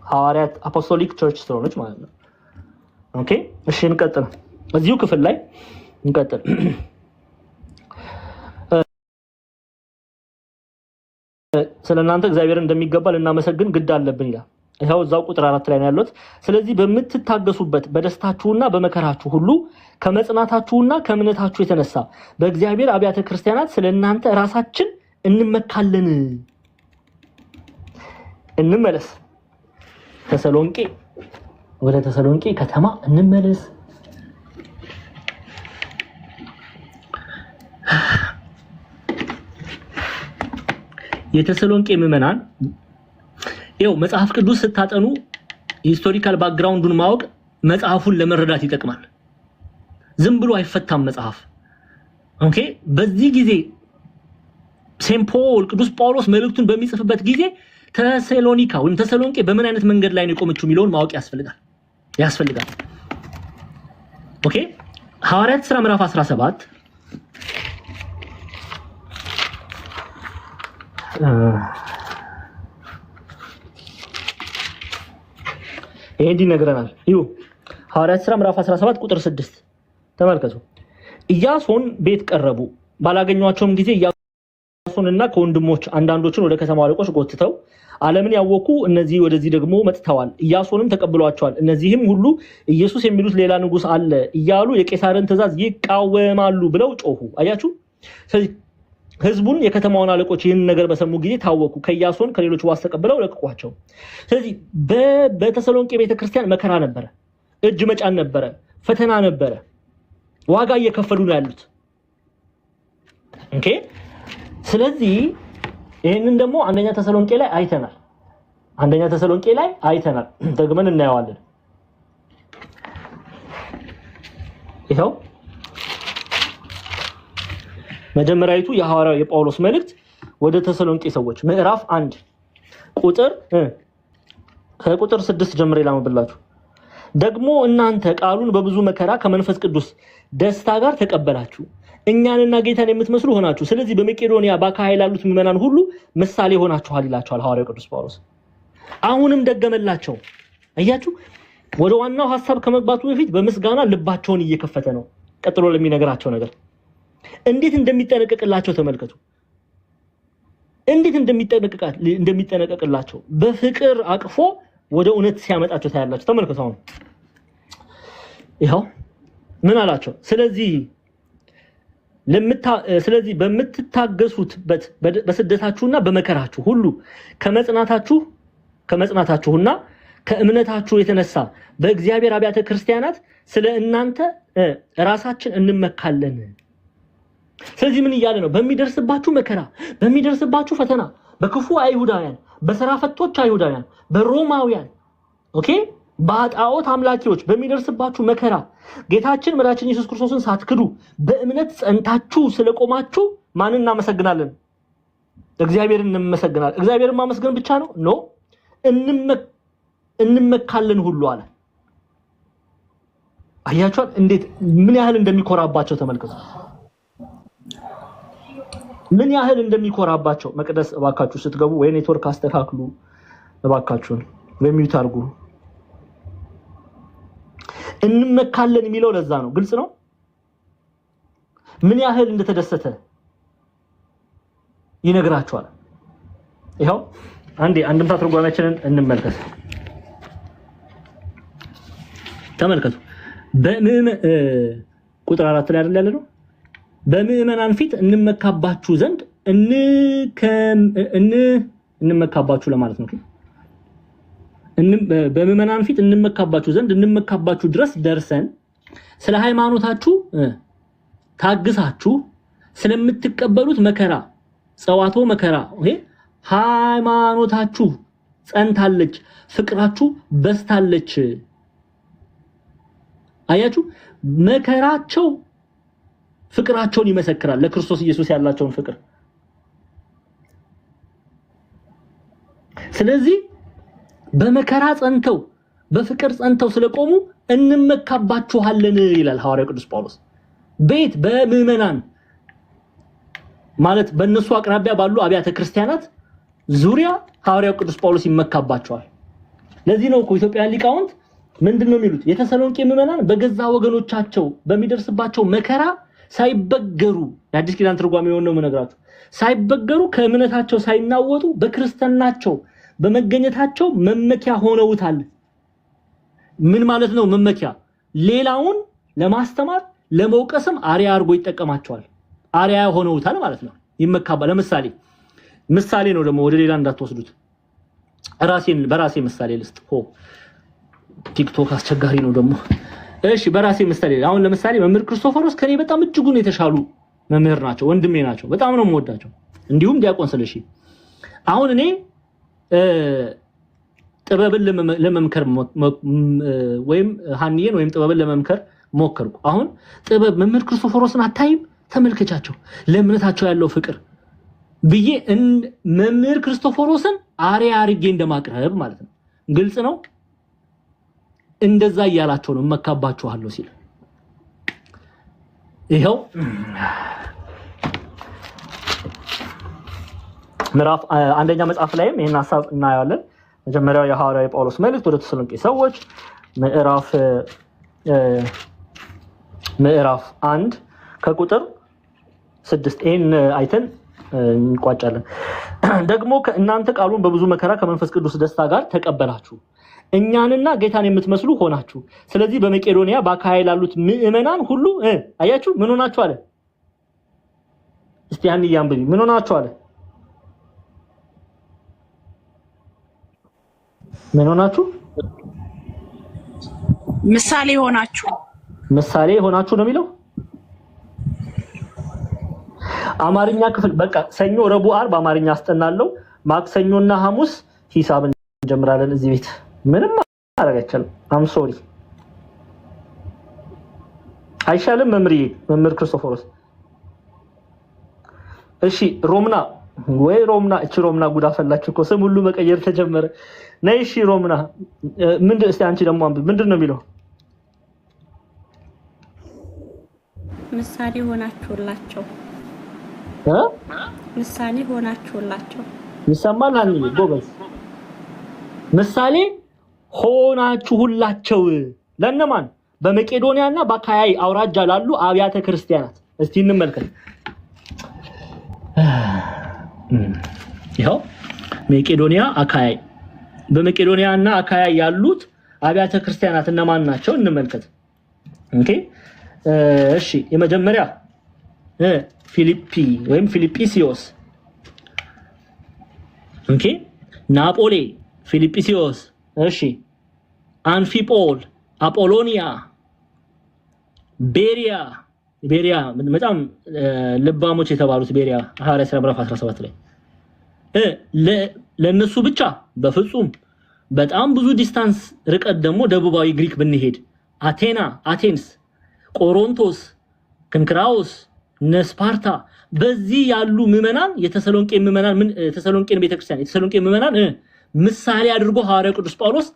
A: ሐዋርያት አፖስቶሊክ ቸርች ስለሆነች ማለት ነው። ኦኬ እሺ እንቀጥል። እዚሁ ክፍል ላይ እንቀጥል። ስለናንተ እግዚአብሔርን እንደሚገባ ልናመሰግን ግድ አለብን ይላል። ይሄው እዛው ቁጥር 4 ላይ ነው ያለው። ስለዚህ በምትታገሱበት በደስታችሁና በመከራችሁ ሁሉ ከመጽናታችሁና ከእምነታችሁ የተነሳ በእግዚአብሔር አብያተ ክርስቲያናት ስለናንተ ራሳችን እንመካለን። እንመለስ ወደ ተሰሎንቄ ከተማ እንመለስ። የተሰሎንቄ ምዕመናን ይኸው መጽሐፍ ቅዱስ ስታጠኑ ሂስቶሪካል ባክግራውንዱን ማወቅ መጽሐፉን ለመረዳት ይጠቅማል። ዝም ብሎ አይፈታም መጽሐፍ። ኦኬ በዚህ ጊዜ ሴንት ፖል ቅዱስ ጳውሎስ መልእክቱን በሚጽፍበት ጊዜ ተሰሎኒካ ወይም ተሰሎንቄ በምን አይነት መንገድ ላይ ነው የቆመችው የሚለውን ማወቅ ያስፈልጋል። ኦኬ ሐዋርያት ሥራ ምዕራፍ 17 ይሄን ይነግረናል። ሐዋርያት ሥራ ምዕራፍ 17 ቁጥር 6 ተመልከቱ። ኢያሶን ቤት ቀረቡ። ባላገኟቸውም ጊዜ ኢያሶንና ከወንድሞች አንዳንዶችን ወደ ከተማው አለቆች ጎትተው ዓለምን ያወኩ እነዚህ ወደዚህ ደግሞ መጥተዋል፣ ኢያሶንም ተቀብሏቸዋል፣ እነዚህም ሁሉ ኢየሱስ የሚሉት ሌላ ንጉስ አለ እያሉ የቄሳርን ትእዛዝ ይቃወማሉ ብለው ጮሁ። አያችሁ። ስለዚህ ህዝቡን የከተማውን አለቆች ይህን ነገር በሰሙ ጊዜ ታወኩ፣ ከኢያሶን ከሌሎች ዋስ ተቀብለው ለቀቋቸው። ስለዚህ በተሰሎንቄ ቤተክርስቲያን መከራ ነበረ፣ እጅ መጫን ነበረ፣ ፈተና ነበረ፣ ዋጋ እየከፈሉ ነው ያሉት። ኦኬ ስለዚህ ይሄንን ደግሞ አንደኛ ተሰሎንቄ ላይ አይተናል። ደግመን እናየዋለን። ይሄው መጀመሪያይቱ የሐዋርያው የጳውሎስ መልእክት ወደ ተሰሎንቄ ሰዎች ምዕራፍ 1 ከቁጥር 6 ጀምሬ ላምብላችሁ። ደግሞ እናንተ ቃሉን በብዙ መከራ ከመንፈስ ቅዱስ ደስታ ጋር ተቀበላችሁ፣ እኛንና ጌታን የምትመስሉ ሆናችሁ ስለዚህ በመቄዶንያ በአካይላ ያሉት ምዕመናን ሁሉ ምሳሌ ሆናችኋል ይላቸዋል ሐዋርያው ቅዱስ ጳውሎስ። አሁንም ደገመላቸው። አያችሁ ወደ ዋናው ሐሳብ ከመግባቱ በፊት በምስጋና ልባቸውን እየከፈተ ነው። ቀጥሎ ለሚነግራቸው ነገር እንዴት እንደሚጠነቀቅላቸው ተመልከቱ። እንዴት እንደሚጠነቀቅላቸው በፍቅር አቅፎ ወደ እውነት ሲያመጣቸው ታያላችሁ። ተመልከቱ። አሁን ይሄው ምን አላቸው? ስለዚህ በምትታገሱበት በስደታችሁና በመከራችሁ ሁሉ ከመጽናታችሁና ከእምነታችሁ የተነሳ በእግዚአብሔር አብያተ ክርስቲያናት ስለ እናንተ ራሳችን እንመካለን። ስለዚህ ምን እያለ ነው? በሚደርስባችሁ መከራ፣ በሚደርስባችሁ ፈተና፣ በክፉ አይሁዳውያን፣ በሥራ ፈቶች አይሁዳውያን፣ በሮማውያን በአጣዖት አምላኪዎች በሚደርስባችሁ መከራ ጌታችን መድኃኒታችን ኢየሱስ ክርስቶስን ሳትክዱ በእምነት ጸንታችሁ ስለቆማችሁ ማንን እናመሰግናለን? እግዚአብሔርን እንመሰግናለን። እግዚአብሔርን ማመስገን ብቻ ነው? ኖ እንመካለን ሁሉ አለ። አያችኋል እንዴት ምን ያህል እንደሚኮራባቸው ተመልከቱ። ምን ያህል እንደሚኮራባቸው። መቅደስ እባካችሁ ስትገቡ ወይ ኔትወርክ አስተካክሉ እባካችሁን፣ ወይ ሚውት አድርጉ። እንመካለን የሚለው ለዛ ነው። ግልጽ ነው ምን ያህል እንደተደሰተ ይነግራቸዋል። ይሄው አንድምታ ትርጓሜያችንን እንመልከት። ተመልከቱ። ቁጥር 4 ላይ አይደል ያለው? በምዕመናን ፊት እንመካባችሁ ዘንድ እንመካባችሁ ለማለት ነው። በምዕመናን ፊት እንመካባችሁ ዘንድ እንመካባችሁ ድረስ ደርሰን ስለ ሃይማኖታችሁ ታግሳችሁ ስለምትቀበሉት መከራ ጸዋቶ መከራ ሃይማኖታችሁ ጸንታለች፣ ፍቅራችሁ በስታለች። አያችሁ መከራቸው ፍቅራቸውን ይመሰክራል፣ ለክርስቶስ ኢየሱስ ያላቸውን ፍቅር። ስለዚህ በመከራ ጸንተው በፍቅር ጸንተው ስለቆሙ እንመካባችኋለን ይላል ሐዋርያው ቅዱስ ጳውሎስ። ቤት በምዕመናን ማለት በእነሱ አቅራቢያ ባሉ አብያተ ክርስቲያናት ዙሪያ ሐዋርያው ቅዱስ ጳውሎስ ይመካባቸዋል። ለዚህ ነው ኢትዮጵያውያን ሊቃውንት ምንድነው የሚሉት? የተሰሎንቄ ምዕመናን በገዛ ወገኖቻቸው በሚደርስባቸው መከራ ሳይበገሩ፣ የአዲስ ኪዳን ትርጓሜ ነው የምነግራችሁ፣ ሳይበገሩ ከእምነታቸው ሳይናወጡ በክርስትናቸው በመገኘታቸው መመኪያ ሆነውታል። ምን ማለት ነው መመኪያ? ሌላውን ለማስተማር ለመውቀስም አሪያ አድርጎ ይጠቀማቸዋል። አሪያ ሆነውታል ማለት ነው። ይመካባ። ለምሳሌ ምሳሌ ነው ደግሞ ወደ ሌላ እንዳትወስዱት። በራሴ ምሳሌ ልስጥ። ቲክቶክ አስቸጋሪ ነው ደግሞ። እሺ በራሴ ምሳሌ አሁን ለምሳሌ መምህር ክርስቶፎሮስ ከኔ በጣም እጅጉን የተሻሉ መምህር ናቸው፣ ወንድሜ ናቸው። በጣም ነው የምወዳቸው። እንዲሁም ዲያቆን ስለሺ አሁን እኔ ጥበብን ለመምከር ወይም ሀኒዬን ወይም ጥበብን ለመምከር ሞከርኩ። አሁን ጥበብ መምህር ክርስቶፎሮስን አታይም? ተመልከቻቸው ለእምነታቸው ያለው ፍቅር ብዬ መምህር ክርስቶፎሮስን አሪያ አርጌ እንደማቅረብ ማለት ነው። ግልጽ ነው። እንደዛ እያላቸው ነው መካባችኋለሁ ሲል ይሄው ምዕራፍ አንደኛ መጽሐፍ ላይም ይሄን ሐሳብ እናያለን። መጀመሪያው የሐዋርያው ጳውሎስ መልእክት ወደ ተሰሎንቄ ሰዎች ምዕራፍ 1 ከቁጥር 6 ይሄን አይተን እንቋጫለን። ደግሞ ከእናንተ ቃሉን በብዙ መከራ ከመንፈስ ቅዱስ ደስታ ጋር ተቀበላችሁ፣ እኛንና ጌታን የምትመስሉ ሆናችሁ። ስለዚህ በመቄዶንያ በአካይላ ያሉት ምዕመናን ሁሉ አያችሁ ምን ሆናችሁ አለ። እስቲ ያን ያንብቢ። ምን ሆናችሁ አለ? ምን ሆናችሁ?
C: ምሳሌ ሆናችሁ ነው የሚለው አማርኛ ክፍል። በቃ ሰኞ፣ ረቡዕ፣ ዓርብ አማርኛ አስጠናለሁ። ማክሰኞና ሐሙስ ሂሳብ እንጀምራለን እዚህ ቤት። ምንም ማድረግ አይቻልም። አም ሶሪ አይሻልም? መምህር ክርስቶፎሮስ እሺ። ሮምና እቺ ሮምና ጉዳ ፈላችሁ እኮ ስም ሁሉ መቀየር ተጀመረ። ነይ እሺ ሮምና እስቲ አንቺ ደግሞ ምንድን ነው የሚለው?
D: ምሳሌ ሆናችሁላቸው ምሳሌ ሆናችሁላቸው
C: ይሰማል አንዴ ጎበዝ ምሳሌ ሆናችሁላቸው ለነማን በመቄዶንያና በአካያይ አውራጃ ላሉ አብያተ ክርስቲያናት እስቲ እንመልከት ይሄው መቄዶንያ አካያይ በመቄዶንያና አካያይ ያሉት አብያተ ክርስቲያናት እነማን ናቸው እንመልከት ኦኬ እሺ የመጀመሪያ ፊሊፒ ወይም ፊልጵስዩስ ኦኬ ናፖሊ ፊልጵስዩስ እሺ አንፊጶል አፖሎኒያ ቤሪያ በጣም ልባሞች የተባሉት ቤሪያ ሐዋርያት ሥራ ምዕራፍ 17 ላይ ለነሱ ብቻ በፍጹም በጣም ብዙ ዲስታንስ ርቀት ደግሞ ደቡባዊ ግሪክ ብንሄድ አቴንስ ቆሮንቶስ ክንክራውስ ነስፓርታ በዚህ ያሉ ምዕመናን የተሰሎንቄ ቤተክርስቲያን የተሰሎንቄ ምዕመናን ምሳሌ አድርጎ ሐዋርያው ቅዱስ ጳውሎስ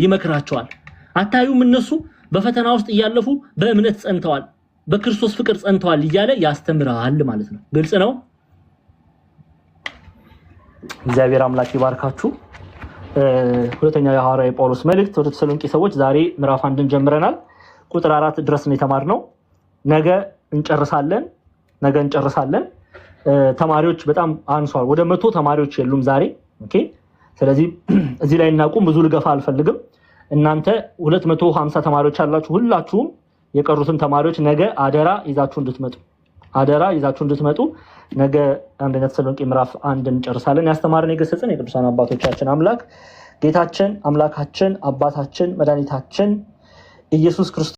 C: ይመክራቸዋል አታዩም እነሱ በፈተና ውስጥ እያለፉ በእምነት ጸንተዋል በክርስቶስ ፍቅር ጸንተዋል እያለ ያስተምራል ማለት ነው ግልጽ ነው እግዚአብሔር አምላክ ይባርካችሁ ሁለተኛው የሐዋርያው ጳውሎስ መልእክት ወደ ተሰሎንቄ ሰዎች ዛሬ ምዕራፍ 1ን ጀምረናል ቁጥር 4 ድረስ ነው የተማርነው ነገ እንጨርሳለን ተማሪዎች በጣም አንሷል ወደ 100 ተማሪዎች የሉም ዛሬ ኦኬ ስለዚህ እዚህ ላይ እናቁም ብዙ ልገፋ አልፈልግም እናንተ 250 ተማሪዎች አላችሁ ሁላችሁም የቀሩትን ተማሪዎች ነገ አደራ ይዛችሁ እንድትመጡ ነገ አንደኛ ተሰሎንቄ ምዕራፍ 1 እንጨርሳለን ያስተማረን የገሰጸን የቅዱሳን አባቶቻችን አምላክ ጌታችን አምላካችን አባታችን መድኃኒታችን ኢየሱስ ክርስቶስ